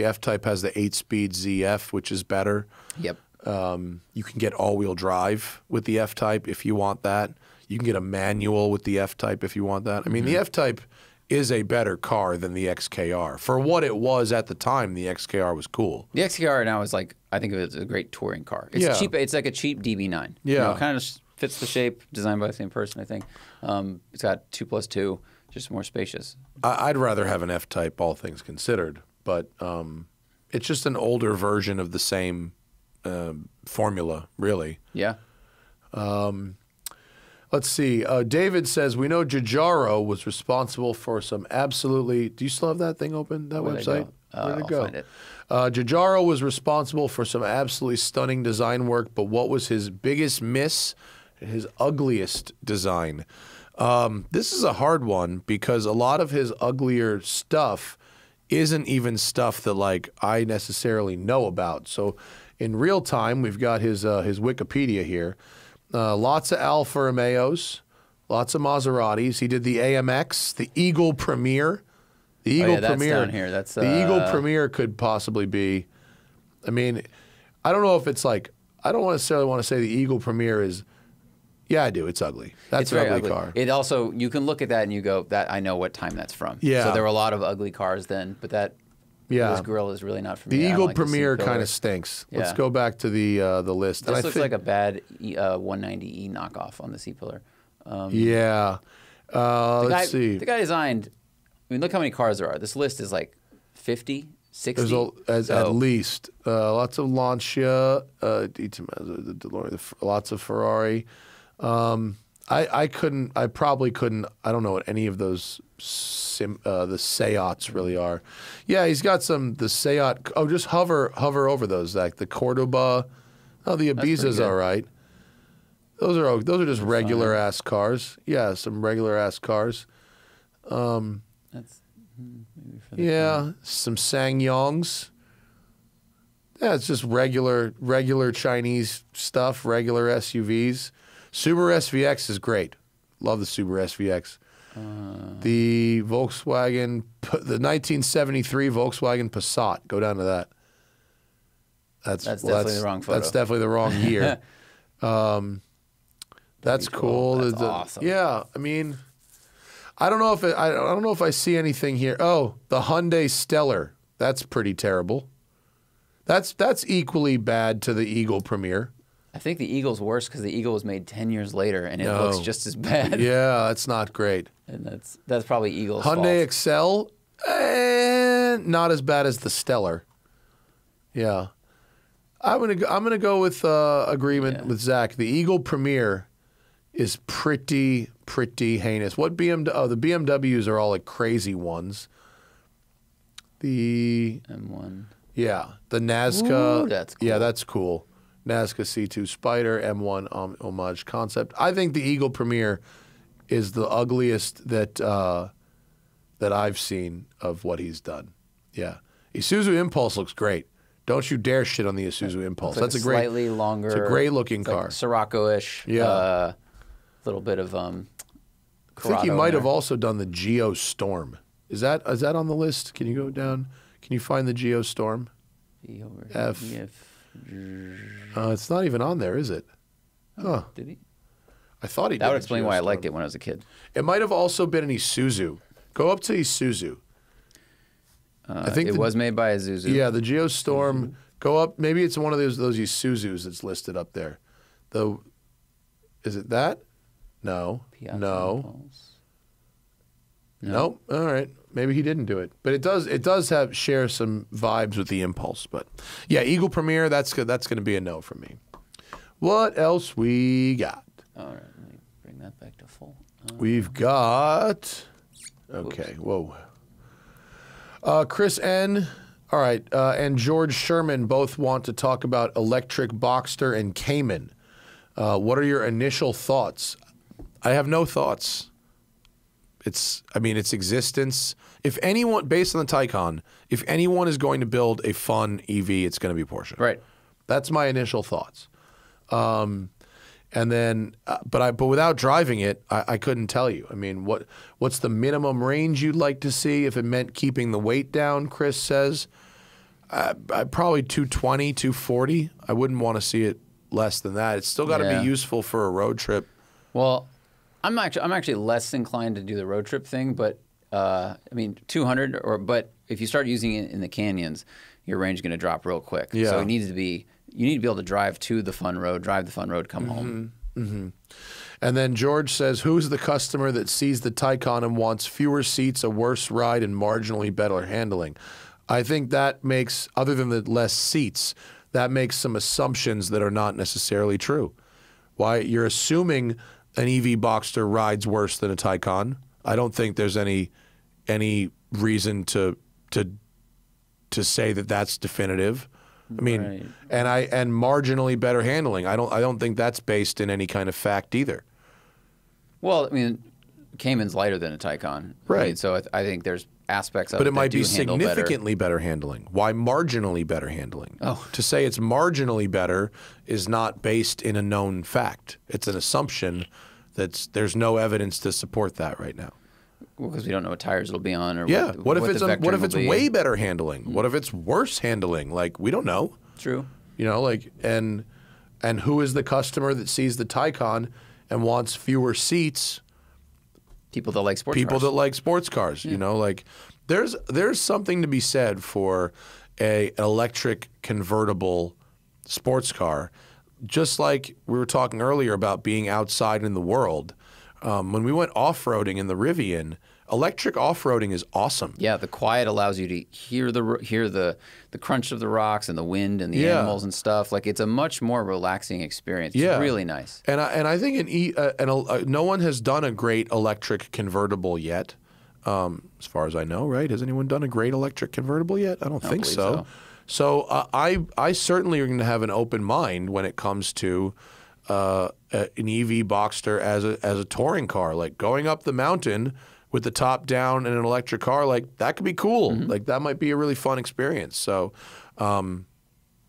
F-Type has the 8-speed ZF, which is better. Yep. You can get all-wheel drive with the F-Type if you want that. You can get a manual with the F-Type if you want that. I mean, the F-Type is a better car than the XKR. For what it was at the time, the XKR was cool. The XKR now is like, I think of it as a great touring car. It's cheap. It's like a cheap DB9. Yeah. You know, kind of fits the shape, designed by the same person, I think. It's got 2+2, just more spacious. I'd rather have an F-Type, all things considered, but it's just an older version of the same formula, really. Yeah. Let's see. David says, we know Giugiaro was responsible for some absolutely... Do you still have that thing open, that website? Where'd it go? I'll find it. Giugiaro was responsible for some absolutely stunning design work, but what was his biggest miss? His ugliest design. This is a hard one because a lot of his uglier stuff isn't even stuff that like I necessarily know about. So in real time, we've got his Wikipedia here. Lots of Alfa Romeos, lots of Maseratis. He did the AMX, the Eagle Premier. The Eagle Premier. That's down here. That's the Eagle Premier could possibly be. I mean, I don't know if it's like. I don't necessarily want to say the Eagle Premier is. Yeah, I do. It's ugly. That's an ugly car. It also, you can look at that and you go, "That I know what time that's from." Yeah. So there were a lot of ugly cars then, but those grill is really not for me. The Eagle Premier kind of stinks. Yeah. Let's go back to the list. This looks like a bad 190E knockoff on the C-pillar. Yeah. Let's see. The guy designed. I mean, look how many cars there are. This list is like 50, 60. At least. Lots of Lancia, lots of Ferrari. I probably couldn't. I don't know what any of those the Seats really are. Yeah, he's got the Seat. Oh, just hover over those, Zach. The Cordoba. Oh, the Ibiza's all right. Those are just regular ass cars. Yeah, some regular ass cars. That's maybe for the car. Some SsangYongs. Yeah, it's just regular Chinese stuff, regular SUVs. Subaru SVX is great. Love the Subaru SVX. The Volkswagen, the 1973 Volkswagen Passat. Go down to that. That's definitely the wrong photo. That's definitely the wrong year. That's cool. That's awesome. Yeah, I mean, I don't know if I see anything here. Oh, the Hyundai Stellar. That's pretty terrible. That's equally bad to the Eagle Premier. I think the Eagle's worse because the Eagle was made 10 years later and it looks just as bad. Yeah, that's not great. And that's probably Eagle's Hyundai fault. Excel, not as bad as the Stellar. Yeah, I'm gonna go with agreement with Zach. The Eagle Premier is pretty heinous. What BMW? Oh, the BMWs are all like crazy ones. The M1. Yeah, the Nazca. Ooh, that's cool. Yeah, that's cool. Nazca C2 Spider, M1 Homage Concept. I think the Eagle Premier is the ugliest that I've seen of what he's done. Yeah, Isuzu Impulse looks great. Don't you dare shit on the Isuzu Impulse. Like that's a great, slightly longer. It's a great looking car. Like Sirocco-ish. Yeah, little bit of I think he might have also done the Geo Storm. Is that on the list? Can you go down? Can you find the Geo Storm? F. It's not even on there, is it? Huh. Did he? I thought he did. That would explain why I liked it when I was a kid. It might have also been an Isuzu. Go up to Isuzu. I think it was made by Isuzu. Yeah, the Geostorm. Go up. Maybe it's one of those Isuzus that's listed up there. Is it that? No. Piazza no. Impulse. Nope. All right. Maybe he didn't do it, but it does share some vibes with the Impulse. But yeah, Eagle Premier. That's going to be a no from me. What else we got? All right. Let me bring that back to full. We've got. Okay. Whoa. Chris N. All right. And George Sherman both want to talk about electric Boxster and Cayman. What are your initial thoughts? I have no thoughts. Its existence. If anyone, based on the Taycan, if anyone is going to build a fun EV, it's going to be Porsche. Right. That's my initial thoughts. And then, but without driving it, I couldn't tell you. I mean, what's the minimum range you'd like to see if it meant keeping the weight down? Chris says, probably 220, 240. I wouldn't want to see it less than that. It's still got to be useful for a road trip. Well, I'm actually less inclined to do the road trip thing, but 200 but if you start using it in the canyons, your range is going to drop real quick. Yeah. So you need to be able to drive to the fun road, come home. Mm-hmm. And then George says, who's the customer that sees the Taycan and wants fewer seats, a worse ride, and marginally better handling? I think that makes, other than the less seats, that makes some assumptions that are not necessarily true. Why you're assuming an EV Boxster rides worse than a Taycan. I don't think there's any reason to say that that's definitive. I mean, right. and marginally better handling. I don't think that's based in any kind of fact either. Well, I mean, Cayman's lighter than a Taycan. Right. I mean, so I think there's aspects of it But it might that be do handle significantly better handling. Why marginally better handling? Oh. To say it's marginally better is not based in a known fact. It's an assumption there's no evidence to support that right now. Well, because we don't know what tires it'll be on, or Yeah. What if it's be. way better handling? What if it's worse handling? Like, we don't know. True. You know, like, and who is the customer that sees the Taycan and wants fewer seats? People that like sports cars. People that like sports cars. You know, like, there's something to be said for an electric convertible sports car. Just like we were talking earlier about being outside in the world. When we went off-roading in the Rivian, electric off-roading is awesome. Yeah, the quiet allows you to hear the crunch of the rocks and the wind and the animals and stuff. Like, it's a much more relaxing experience. It's really nice. And I think no one has done a great electric convertible yet, as far as I know. Right? Has anyone done a great electric convertible yet? I don't think so. So I certainly are going to have an open mind when it comes to an EV Boxster as a touring car. Like, going up the mountain with the top down in an electric car, like, that could be cool. Like, that might be a really fun experience. So, you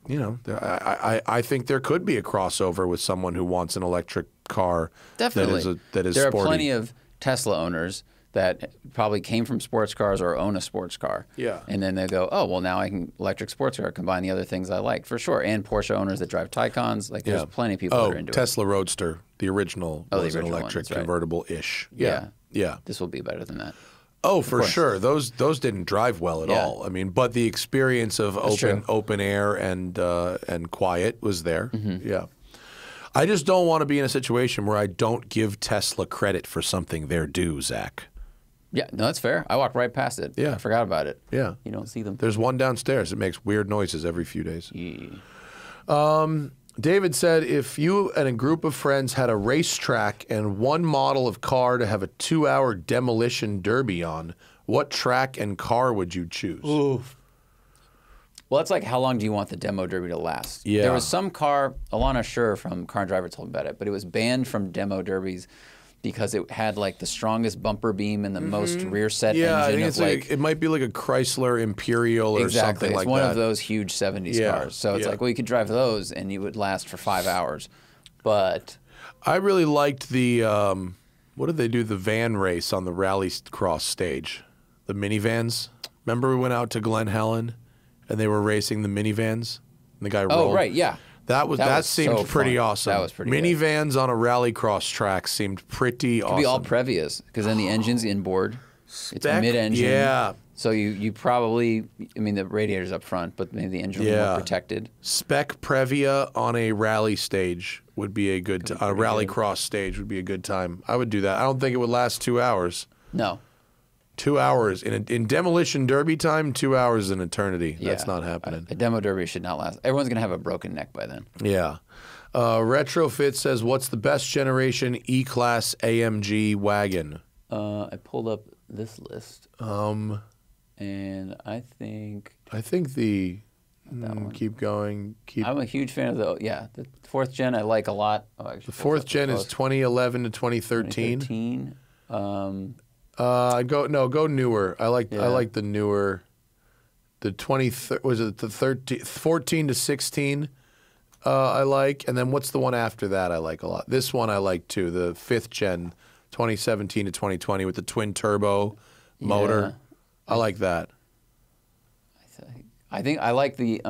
know, I think there could be a crossover with someone who wants an electric car. Definitely. that is there sporty. are plenty of Tesla owners that probably came from sports cars or own a sports car. Yeah. And then they go, oh, well, now I can electric sports car, combine the other things I like, for sure. And Porsche owners that drive Taycans. Like, there's plenty of people that are into Tesla Roadster, the original, was an original one, electric that's right. convertible-ish. Yeah. Yeah. This will be better than that. Oh, for sure. Those didn't drive well at all. I mean, but the experience of open air and quiet was there. Yeah. I just don't want to be in a situation where I don't give Tesla credit for something they're due, Zach. Yeah, no, that's fair. I walked right past it. Yeah. I forgot about it. Yeah. You don't see them. There's one downstairs. It makes weird noises every few days. Yeah. David said, if you and a group of friends had a racetrack and one model of car to have a 2-hour demolition derby on, what track and car would you choose? Oof. Well, it's like, how long do you want the demo derby to last? Yeah. There was some car, Alana Schur from Car and Driver told me about it, but it was banned from demo derbies because it had like the strongest bumper beam and the most rear set engine. I think it's like, it might be like a Chrysler Imperial or something like that. It's one of those huge 70s cars. So it's like, well, you could drive those and you would last for 5 hours. But I really liked the, what did they do, the van race on the rally cross stage? The minivans. Remember we went out to Glen Helen and they were racing the minivans? And the guy rolled. Oh, right, yeah. That seemed so pretty fun. awesome. That was pretty Minivans on a rallycross track seemed pretty awesome. Could be all Previas, because then the engine's inboard. It's mid-engine. Yeah. So you probably, I mean, the radiator's up front, but maybe the engine will be more protected. Spec Previa on a rally stage would be a good time. A rallycross stage would be a good time. I would do that. I don't think it would last 2 hours. No. 2 hours. In demolition derby time, 2 hours is an eternity. That's not happening. A demo derby should not last. Everyone's going to have a broken neck by then. Yeah. Retrofit says, what's the best generation E Class AMG wagon? I pulled up this list. And I think the keep going. I'm a huge fan of the fourth gen. I like a lot. The fourth gen is 2011 to 2013. Go newer. I like the newer. The 14 to 16. I like, and then what's the one after that? I like a lot. This one I like too. The fifth gen, 2017 to 2020 with the twin turbo motor. I like that. I think I like the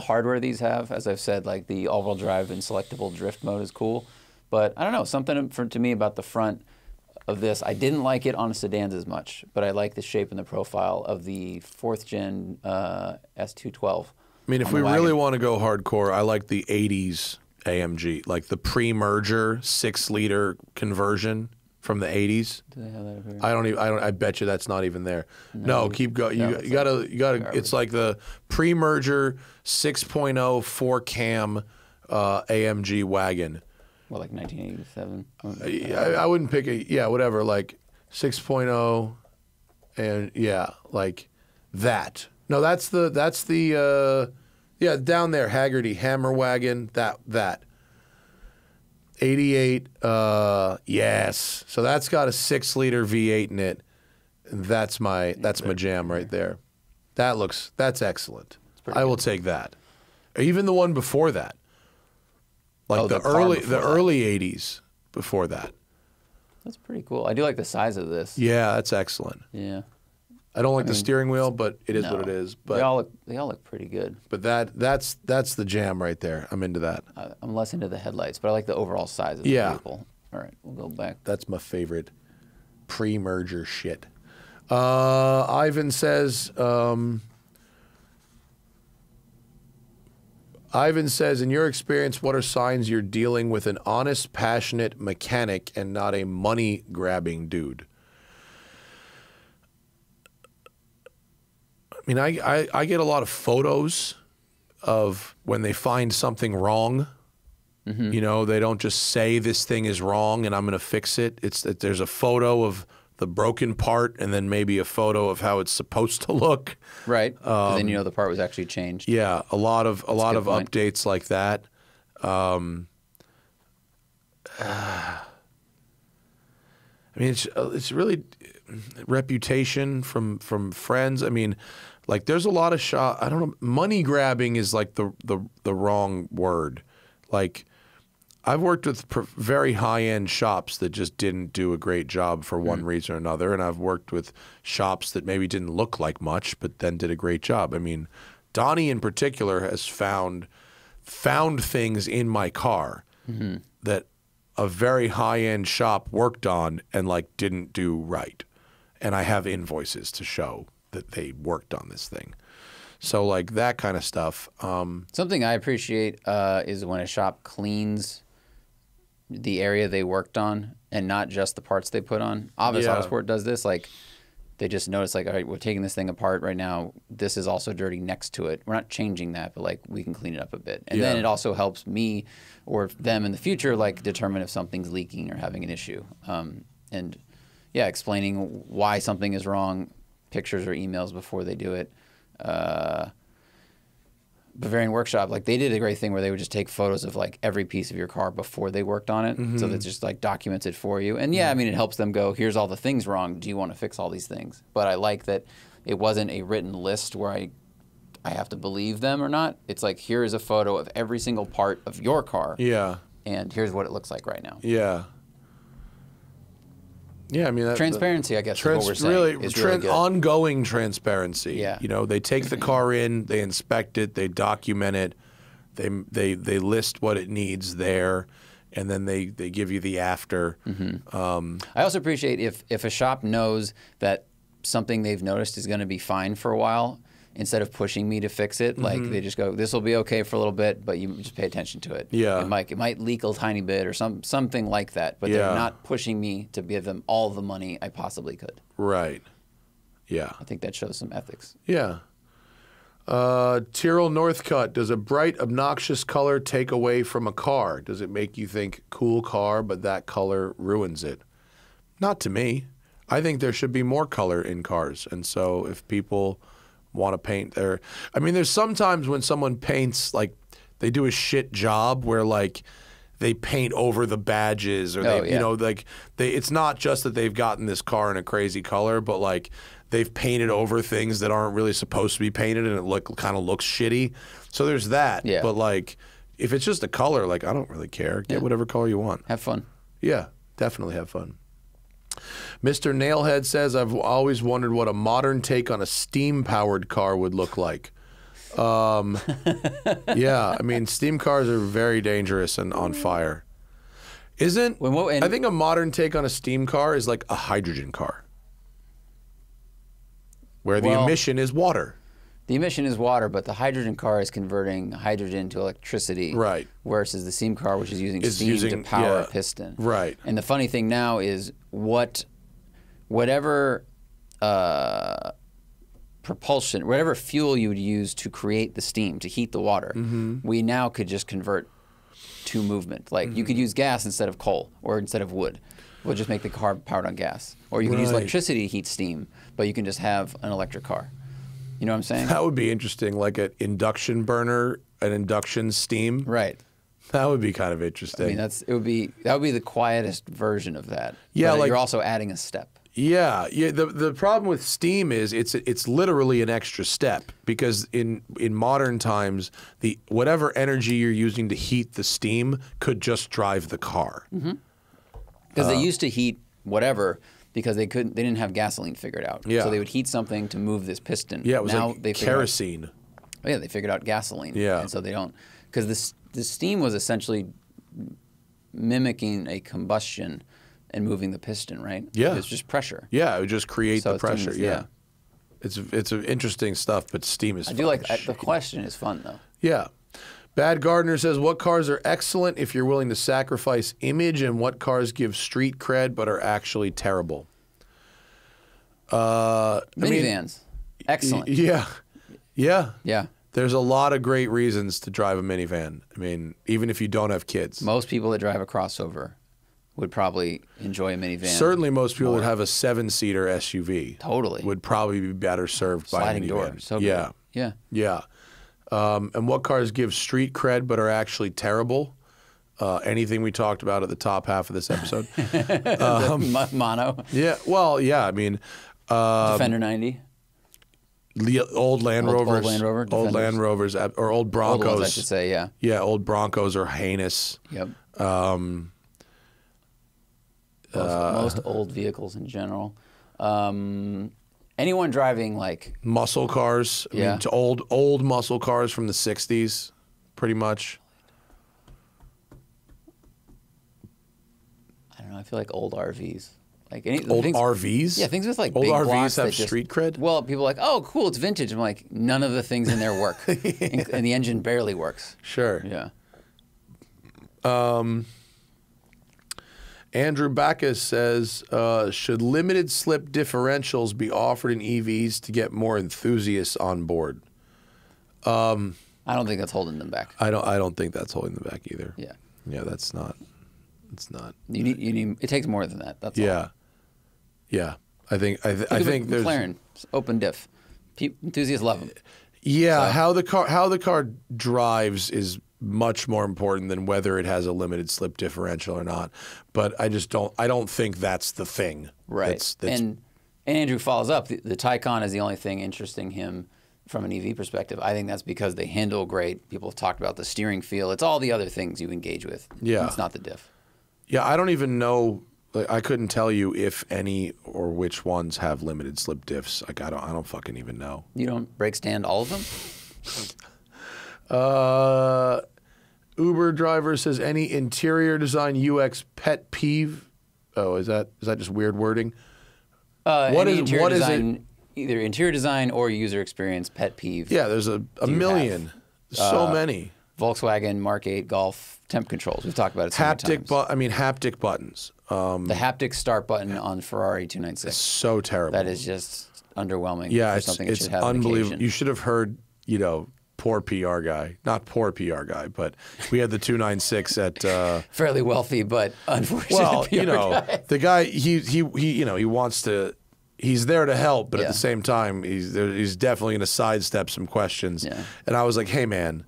hardware these have. As I've said, like the all-wheel drive and selectable drift mode is cool. But I don't know, something to me about the front of this. I didn't like it on sedans as much, but I like the shape and the profile of the fourth gen S212. I mean, if we really want to go hardcore, I like the 80s AMG, like the pre-merger 6-liter conversion from the 80s. Do they have that up here? I bet you that's not even there. No, keep going. You gotta. It's like the pre-merger 6.0 4-cam AMG wagon. Well, like 1987. I wouldn't pick whatever, like 6.0, and like that. No, that's the down there, Haggerty Hammer wagon. That. 88, yes. So that's got a 6-liter V8 in it. That's my jam right there. That's excellent. I will take that. Even the one before that. Like the early 80s before that. That's pretty cool. I do like the size of this. Yeah, that's excellent. Yeah. I don't like the steering wheel, but it is what it is. But they all look pretty good. But that's the jam right there. I'm into that. I'm less into the headlights, but I like the overall size of the vehicle. All right, we'll go back. That's my favorite pre-merger shit. Ivan says, in your experience, what are signs you're dealing with an honest, passionate mechanic and not a money-grabbing dude? I mean, I get a lot of photos of when they find something wrong. Mm-hmm. You know, they don't just say this thing is wrong and I'm going to fix it. It's that there's a photo of the broken part and then maybe a photo of how it's supposed to look. Right. Then you know the part was actually changed. Yeah, a lot of updates like that. I mean, it's really reputation from friends. I mean, like there's a lot of I don't know. Money grabbing is like the wrong word. Like I've worked with very high-end shops that just didn't do a great job for one reason or another, and I've worked with shops that maybe didn't look like much but then did a great job. I mean, Donnie in particular has found things in my car that a very high-end shop worked on and like didn't do right. And I have invoices to show that they worked on this thing. So like that kind of stuff. Something I appreciate is when a shop cleans the area they worked on and not just the parts they put on. Obvious Autosport does this. Like they just notice like, all right, we're taking this thing apart right now. This is also dirty next to it. We're not changing that, but like we can clean it up a bit. And then it also helps me or them in the future like determine if something's leaking or having an issue. And yeah, explaining why something is wrong, pictures or emails before they do it. Bavarian Workshop, like they did a great thing where they would just take photos of like every piece of your car before they worked on it. So that's just like documented for you. And yeah, I mean, it helps them go, here's all the things wrong. Do you want to fix all these things? But I like that it wasn't a written list where I have to believe them or not. It's like, here is a photo of every single part of your car. Yeah. And here's what it looks like right now. Yeah. Yeah, I mean... transparency, I guess, is what we're saying. Is really good. Ongoing transparency. Yeah. You know, they take the car in, they inspect it, they document it, they list what it needs there, and then they give you the after. I also appreciate if a shop knows that something they've noticed is going to be fine for a while, instead of pushing me to fix it, like they just go, this will be okay for a little bit, but you just pay attention to it. Yeah. It might leak a tiny bit or something like that, but they're not pushing me to give them all the money I possibly could. Right. Yeah. I think that shows some ethics. Yeah. Tyrrell Northcutt, does a bright, obnoxious color take away from a car? Does it make you think, cool car, but that color ruins it? Not to me. I think there should be more color in cars, and so if people want to paint their... I mean, there's sometimes when someone paints, like, they do a shit job where, like, they paint over the badges or you know, like, it's not just that they've gotten this car in a crazy color, but, like, they've painted over things that aren't really supposed to be painted and it kind of looks shitty. So there's that. Yeah. But, like, if it's just a color, like, I don't really care. Get whatever color you want. Have fun. Yeah, definitely have fun. Mr. Nailhead says, I've always wondered what a modern take on a steam-powered car would look like. Yeah, I mean, steam cars are very dangerous and on fire. I think a modern take on a steam car is like a hydrogen car, where the emission is water. The emission is water, but the hydrogen car is converting hydrogen to electricity. Right. Versus the steam car, which is using steam to power a piston. Right. And the funny thing now is whatever propulsion, whatever fuel you would use to create the steam, to heat the water, we now could just convert to movement. Like you could use gas instead of coal or instead of wood. We'll just make the car powered on gas. Or you can use electricity to heat steam, but you can just have an electric car. You know what I'm saying? That would be interesting, like an induction burner, an induction steam. Right. That would be kind of interesting. I mean, that would be the quietest version of that. Yeah, but like you're also adding a step. Yeah. The problem with steam is it's literally an extra step, because in modern times whatever energy you're using to heat the steam could just drive the car. Because they used to heat whatever because they didn't have gasoline figured out. Yeah. So they would heat something to move this piston. Yeah, it was now like they kerosene. They figured out gasoline. Yeah. And so they don't, because the steam was essentially mimicking a combustion and moving the piston, right? Yeah. It's just pressure. Yeah, it would just create So the pressure. it's Yeah. It's interesting stuff, but steam is I do like, the question is fun though. Yeah. Bad Gardener says, what cars are excellent if you're willing to sacrifice image, and what cars give street cred but are actually terrible? Minivans. Excellent. Yeah. Yeah. Yeah. There's a lot of great reasons to drive a minivan. I mean, even if you don't have kids. Most people that drive a crossover would probably enjoy a minivan. Certainly most people that have a 7-seater SUV Totally. would probably be better served by a Sliding minivan. door. So yeah. good. Yeah. Yeah. And what cars give street cred but are actually terrible? Anything we talked about at the top half of this episode. Mono. Yeah. Well, yeah. I mean, Defender 90. Old Land Rovers. Old Land Rover. Old Land Rovers. Or old Broncos. Old ones, I should say, yeah. Yeah, old Broncos are heinous. Yep. Most old vehicles in general. Anyone driving like muscle cars. I mean, to old muscle cars from the 60s, pretty much. I don't know. I feel like old RVs. Like old RVs? Yeah, things with like old big RVs blocks have street cred? Well, people are like, oh, cool, it's vintage. I'm like, none of the things in there work. And the engine barely works. Sure. Yeah. Andrew Backus says, should limited slip differentials be offered in EVs to get more enthusiasts on board? I don't think that's holding them back. I don't think that's holding them back either. Yeah. Yeah, that's not. It's not. You need. It takes more than that. That's all. Yeah. Yeah. I think there's McLaren open diff. Enthusiasts love them. Yeah, so. how the car drives is much more important than whether it has a limited slip differential or not. But I don't think that's the thing. Right. That's and Andrew follows up. The Taycan is the only thing interesting him from an EV perspective. I think that's because they handle great. People have talked about the steering feel. It's all the other things you engage with. Yeah. It's not the diff. Yeah, I don't even know. I couldn't tell you if any or which ones have limited slip diffs. Like I don't fucking even know. You don't brake stand all of them? Uber driver says, any interior design UX pet peeve? Oh, is that just weird wording? What is it? Either interior design or user experience pet peeve. Yeah, there's a million. So many. Volkswagen Mark 8 Golf temp controls. We've talked about it so many times. Haptic buttons. The haptic start button on Ferrari 296. So terrible. That is just underwhelming. Yeah, for something it it's should have unbelievable. You should have heard, poor PR guy. Not poor PR guy, but we had the 296 at fairly wealthy, but unfortunate. Well, PR guy. The guy he wants to. He's there to help, but at the same time, he's definitely going to sidestep some questions. Yeah. And I was like, "Hey, man,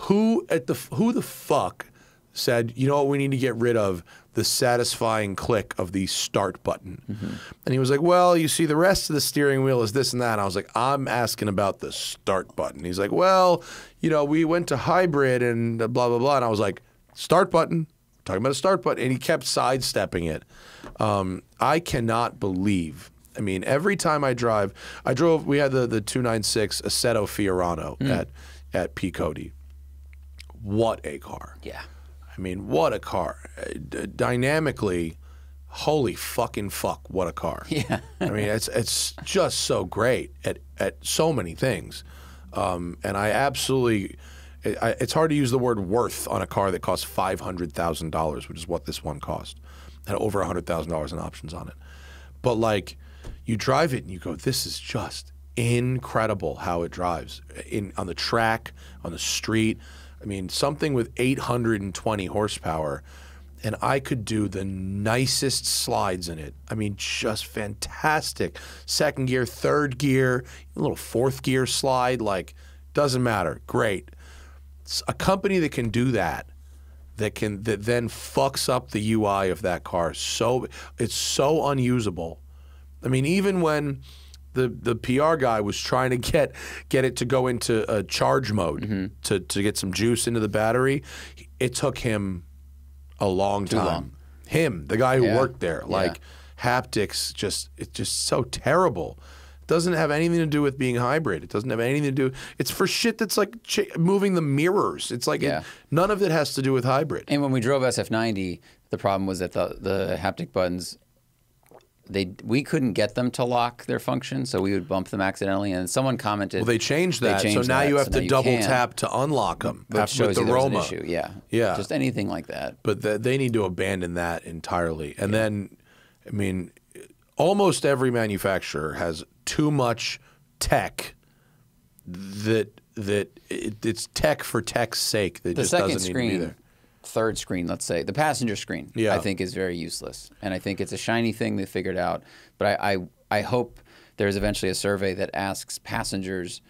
who the fuck said, you know what, we need to get rid of the satisfying click of the start button?" Mm-hmm. And he was like, well, you see, the rest of the steering wheel is this and that. And I was like, I'm asking about the start button. He's like, well, we went to hybrid and blah, blah, blah. And I was like, start button. We're talking about a start button. And he kept sidestepping it. I cannot believe. I mean, every time I drove, we had the 296 Assetto Fiorano at P. Cody. What a car. Yeah. I mean, what a car. Dynamically, holy fucking fuck, what a car. Yeah. I mean, it's just so great at so many things. And I absolutely, it's hard to use the word worth on a car that costs $500,000, which is what this one cost. Had over $100,000 in options on it. But like, you drive it and you go, this is just incredible how it drives. On the track, on the street. I mean, something with 820 horsepower, and I could do the nicest slides in it. I mean, just fantastic. Second gear, third gear, a little fourth gear slide, like, doesn't matter. Great. a company that can do that, that then fucks up the UI of that car. So it's so unusable. I mean, even when the PR guy was trying to get it to go into a charge mode to get some juice into the battery, it took him a long time. Too long. Him, the guy who worked there, like haptics, it's just so terrible. It doesn't have anything to do with being hybrid. It doesn't have anything to do. It's for shit that's like moving the mirrors. It's like none of it has to do with hybrid. And when we drove SF90, the problem was that the haptic buttons, we couldn't get them to lock their function, so we would bump them accidentally. And someone commented, well, they changed that, so now you have to double tap to unlock them. Which shows with the you there was Roma. an issue. Yeah, just anything like that. But they need to abandon that entirely. And then, I mean, almost every manufacturer has too much tech that it's tech for tech's sake that just doesn't need to be there. Third screen, let's say, the passenger screen, I think is very useless. And I think it's a shiny thing they figured out. But I hope there's eventually a survey that asks passengers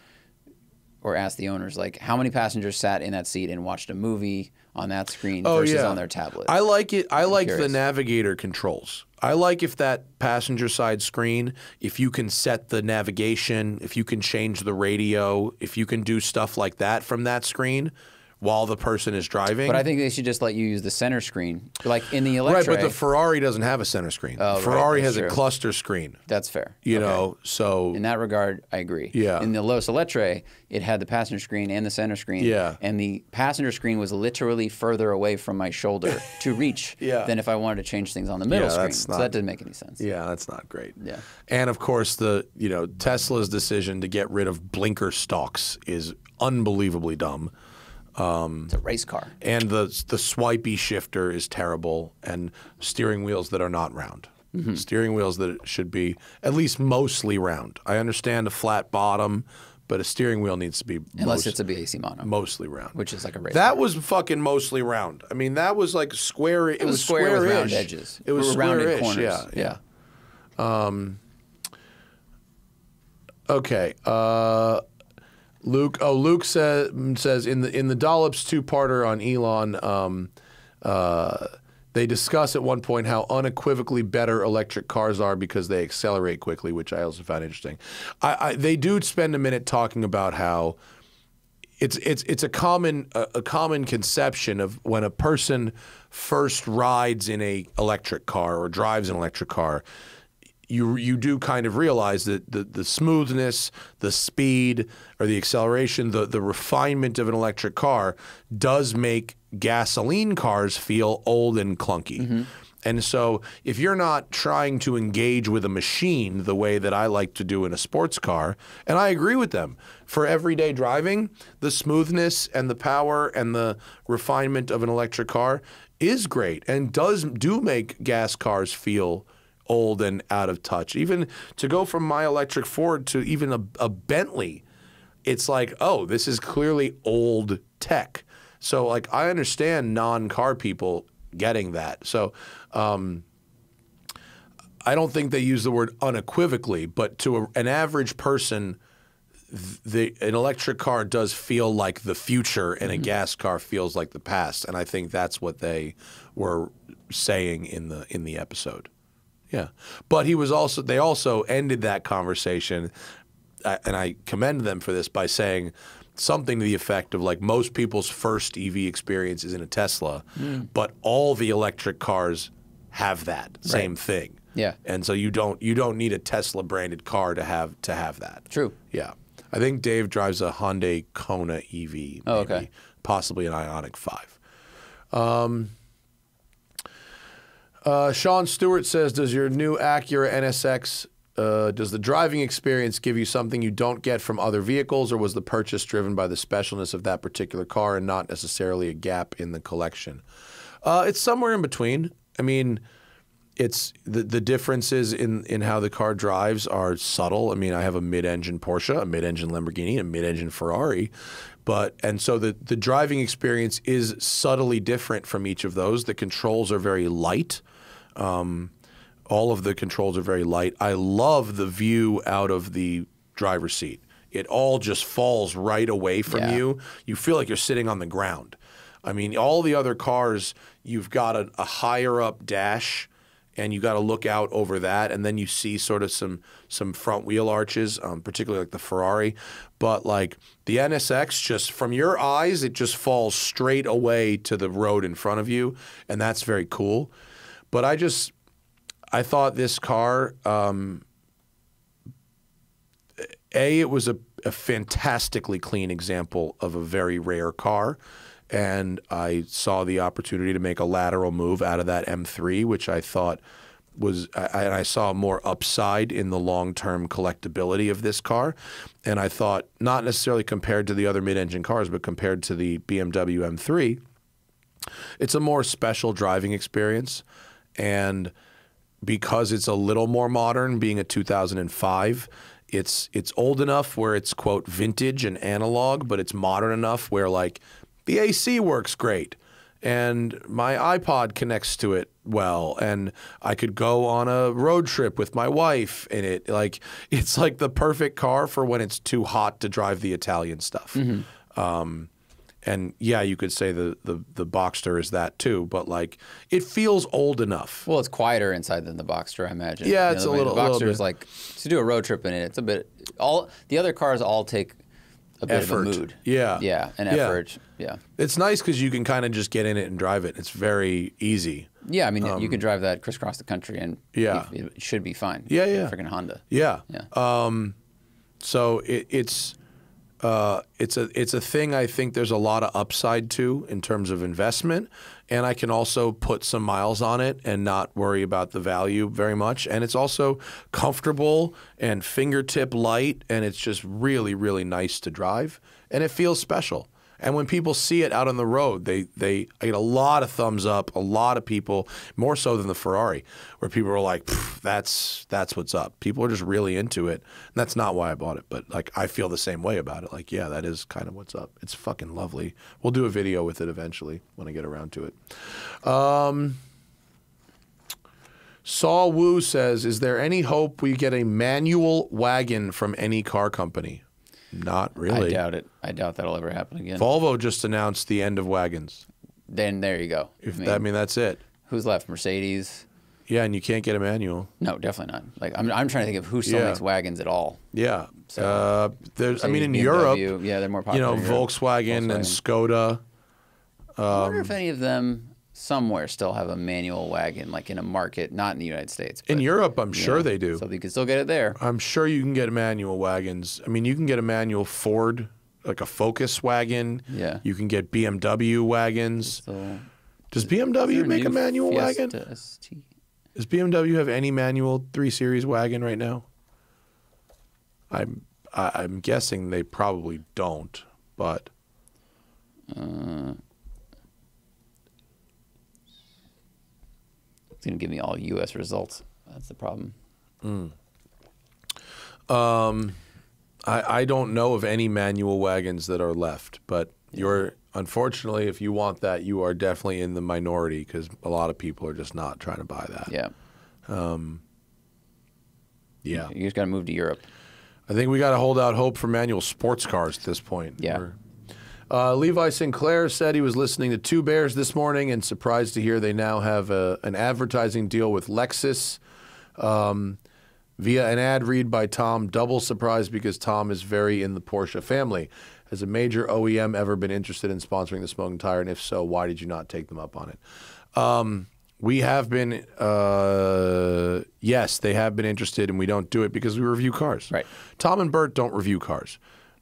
or asks the owners, like, how many passengers sat in that seat and watched a movie on that screen versus on their tablet? I like it. I like the navigator controls. I like if that passenger side screen, if you can set the navigation, if you can change the radio, if you can do stuff like that from that screen while the person is driving. But I think they should just let you use the center screen. Like in the Electra. Right, but the Ferrari doesn't have a center screen. Oh, Ferrari has a cluster screen. That's fair. You know, so. In that regard, I agree. Yeah. In the Lotus Electra, it had the passenger screen and the center screen. Yeah. And the passenger screen was literally further away from my shoulder to reach than if I wanted to change things on the middle screen. So that didn't make any sense. Yeah, that's not great. Yeah. And of course, Tesla's decision to get rid of blinker stalks is unbelievably dumb. It's a race car. And the swipey shifter is terrible, and steering wheels that are not round. Steering wheels that should be at least mostly round. I understand a flat bottom, but a steering wheel needs to be unless it's a BAC Mono, mostly round, which is like a race. That was fucking mostly round. I mean, that was like square. It was square with round edges. It was rounded corners. Yeah. Okay. Luke says in the Dollops two-parter on Elon, they discuss at one point how unequivocally better electric cars are because they accelerate quickly, which I also found interesting. They do spend a minute talking about how it's a common conception of when a person first rides in a electric car or drives an electric car. You do kind of realize that the smoothness, the speed, or the acceleration, the refinement of an electric car does make gasoline cars feel old and clunky. And so if you're not trying to engage with a machine the way that I like to do in a sports car, and I agree with them, for everyday driving, the smoothness and the power and the refinement of an electric car is great and do make gas cars feel old and out of touch. Even to go from my electric Ford to even a Bentley, it's like, oh, this is clearly old tech. So like I understand non-car people getting that. So I don't think they use the word unequivocally, but to an average person, an electric car does feel like the future and a gas car feels like the past. And I think that's what they were saying in the episode. Yeah, but they also ended that conversation, and I commend them for this, by saying something to the effect of like most people's first EV experience is in a Tesla, but all the electric cars have that same thing. Yeah, and so you don't need a Tesla branded car to have that. True. Yeah, I think Dave drives a Hyundai Kona EV. Maybe, okay, possibly an Ioniq 5. Sean Stewart says, does your new Acura NSX, does the driving experience give you something you don't get from other vehicles, or was the purchase driven by the specialness of that particular car and not necessarily a gap in the collection? It's somewhere in between. I mean, it's the differences in how the car drives are subtle. I mean, I have a mid-engine Porsche, a mid-engine Lamborghini, a mid-engine Ferrari. And so the driving experience is subtly different from each of those. The controls are very light. All of the controls are very light. I love the view out of the driver's seat. it all just falls right away from you. You feel like you're sitting on the ground. I mean, all the other cars, you've got a higher up dash, and you got to look out over that, and then you see sort of some front wheel arches, particularly like the Ferrari. But like the NSX, just from your eyes, it just falls straight away to the road in front of you, and that's very cool. But I thought this car, it was a fantastically clean example of a very rare car. And I saw the opportunity to make a lateral move out of that M3, which I thought was, and I saw more upside in the long-term collectability of this car. And I thought, not necessarily compared to the other mid-engine cars, but compared to the BMW M3, it's a more special driving experience. And because it's a little more modern, being a 2005, it's old enough where it's, quote, vintage and analog, but it's modern enough where, like, the AC works great, and my iPod connects to it well, and I could go on a road trip with my wife in it. Like, it's like the perfect car for when it's too hot to drive the Italian stuff. And yeah, you could say the Boxster is that too, but like it feels old enough. Well, it's quieter inside than the Boxster, I imagine. Yeah, it's a little. The Boxster is like to do a road trip in it. It's a bit. All the other cars all take a bit of a mood. Yeah, an effort. Yeah, it's nice because you can kind of just get in it and drive it. It's very easy. Yeah, I mean, you can drive that crisscross the country and it should be fine. Yeah. Freaking Honda. Yeah. So it's a thing I think there's a lot of upside to in terms of investment, and I can also put some miles on it and not worry about the value very much. And it's also comfortable and fingertip light, and it's just really, really nice to drive, and it feels special. And when people see it out on the road, I get a lot of thumbs up, a lot of people, more so than the Ferrari, where people are like, that's what's up. People are just really into it. And that's not why I bought it, but like I feel the same way about it. Like, yeah, that is kind of what's up. It's fucking lovely. We'll do a video with it eventually when I get around to it. Saul Wu says, is there any hope we get a manual wagon from any car company? Not really. I doubt it. I doubt that'll ever happen again. Volvo just announced the end of wagons. Then there you go. I mean, that's it. Who's left? Mercedes? Yeah, and you can't get a manual. No, definitely not. Like I'm trying to think of who still makes wagons at all. Yeah. So, there's. I mean, in BMW, Europe, they're more popular. Volkswagen and Skoda. I wonder if any of them somewhere still have a manual wagon, like in a market, not in the United States. But, in Europe, I'm sure they do. So you can still get it there. I'm sure you can get manual wagons. I mean, you can get a manual Ford, like a Focus wagon. Yeah. You can get BMW wagons. So, does BMW make a manual wagon? ST? Does BMW have any manual 3 Series wagon right now? I'm guessing they probably don't, but. It's going to give me all U.S. results. That's the problem. I don't know of any manual wagons that are left, but unfortunately, if you want that, you are definitely in the minority because a lot of people are just not trying to buy that. Yeah. Yeah. You just got to move to Europe. I think we got to hold out hope for manual sports cars at this point. Yeah. Levi Sinclair said he was listening to Two Bears this morning and surprised to hear they now have an advertising deal with Lexus via an ad read by Tom. Double surprised because Tom is very in the Porsche family. Has a major OEM ever been interested in sponsoring the Smoking Tire? And if so, why did you not take them up on it? We have been, yes, they have been interested, and we don't do it because we review cars. Right. Tom and Bert don't review cars.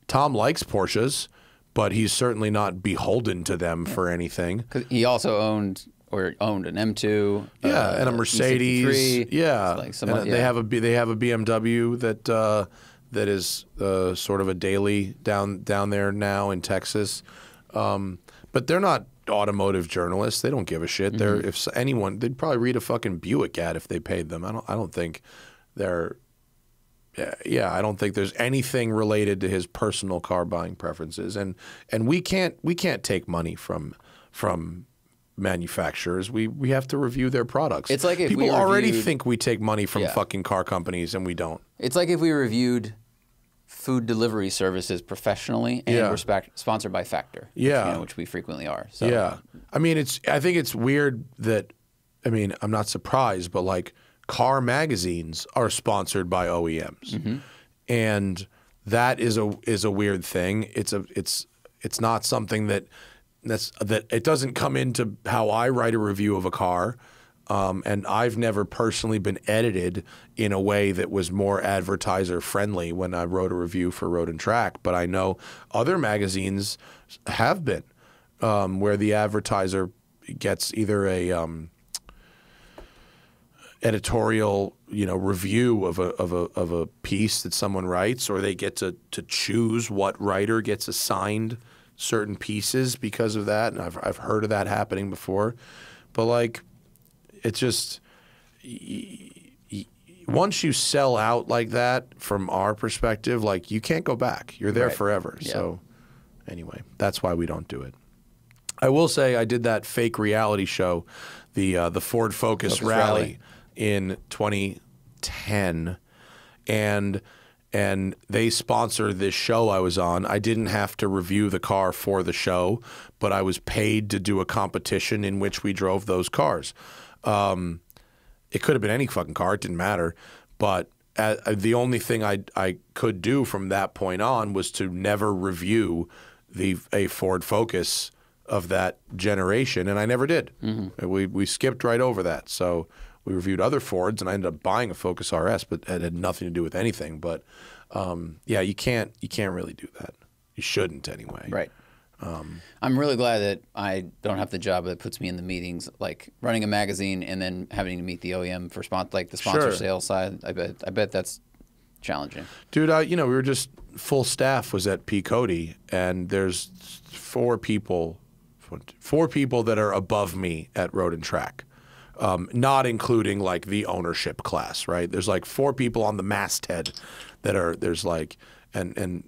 Tom likes Porsches, but he's certainly not beholden to them for anything. 'Cause he also owned an M2, and a Mercedes, E63. They have a BMW that is sort of a daily down there now in Texas, but they're not automotive journalists. They don't give a shit. They're if anyone, they'd probably read a fucking Buick ad if they paid them. I don't think they're. Yeah, I don't think there's anything related to his personal car buying preferences, and we can't take money from manufacturers. We have to review their products. It's like if people already think we take money from fucking car companies, and we don't. It's like if we reviewed food delivery services professionally, and we're sponsored by Factor, which we frequently are. So. Yeah. I mean, I think it's weird that, I mean, I'm not surprised, but like car magazines are sponsored by OEMs. And that is a weird thing. It's not something that it doesn't come into how I write a review of a car. And I've never personally been edited in a way that was more advertiser friendly when I wrote a review for Road and Track. But I know other magazines have been where the advertiser gets either a editorial, review of a piece that someone writes, or they get to choose what writer gets assigned certain pieces because of that. And I've heard of that happening before. But like, it's just once you sell out like that, from our perspective, like you can't go back. You're there forever. Yeah. So anyway, that's why we don't do it. I will say I did that fake reality show, the Ford Focus Rally in 2010, and they sponsored this show I was on. I didn't have to review the car for the show, but I was paid to do a competition in which we drove those cars. It could have been any fucking car. It didn't matter. But the only thing I could do from that point on was to never review a Ford Focus of that generation, and I never did. We skipped right over that. So we reviewed other Fords, and I ended up buying a Focus RS, but it had nothing to do with anything. But yeah, you can't really do that. You shouldn't anyway. Right. I'm really glad that I don't have the job that puts me in the meetings, like running a magazine and then having to meet the OEM for the sponsor sales side. I bet that's challenging. Dude, we were just full staff was at P. Cody, and there's four people that are above me at Road and Track, not including like the ownership class, right? There's like 4 people on the masthead there's like. And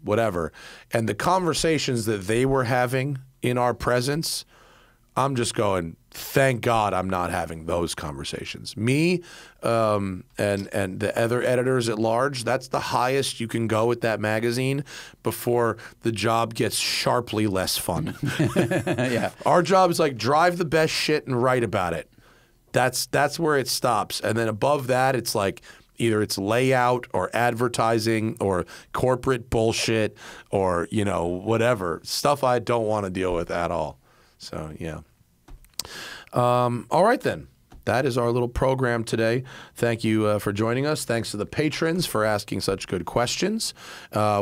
whatever. And the conversations that they were having in our presence, I'm just going, thank God I'm not having those conversations. Me and the other editors at large, that's the highest you can go with that magazine before the job gets sharply less fun. Yeah. Our job is like drive the best shit and write about it. That's where it stops. And then above that, it's like, either it's layout or advertising or corporate bullshit or, whatever. Stuff I don't want to deal with at all. So, yeah. All right, then. That is our little program today. Thank you for joining us. Thanks to the patrons for asking such good questions.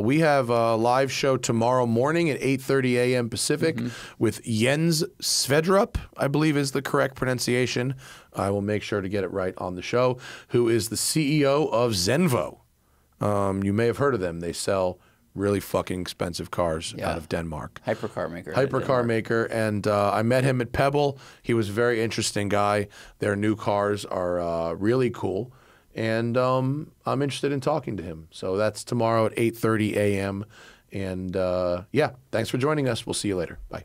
We have a live show tomorrow morning at 8:30 a.m. Pacific with Jens Sverdrup, I believe is the correct pronunciation. I will make sure to get it right on the show, who is the CEO of Zenvo. You may have heard of them. They sell really fucking expensive cars out of Denmark. Hypercar maker. Hypercar maker. And I met him at Pebble. He was a very interesting guy. Their new cars are really cool. And I'm interested in talking to him. So that's tomorrow at 8:30 a.m. And yeah, thanks for joining us. We'll see you later. Bye.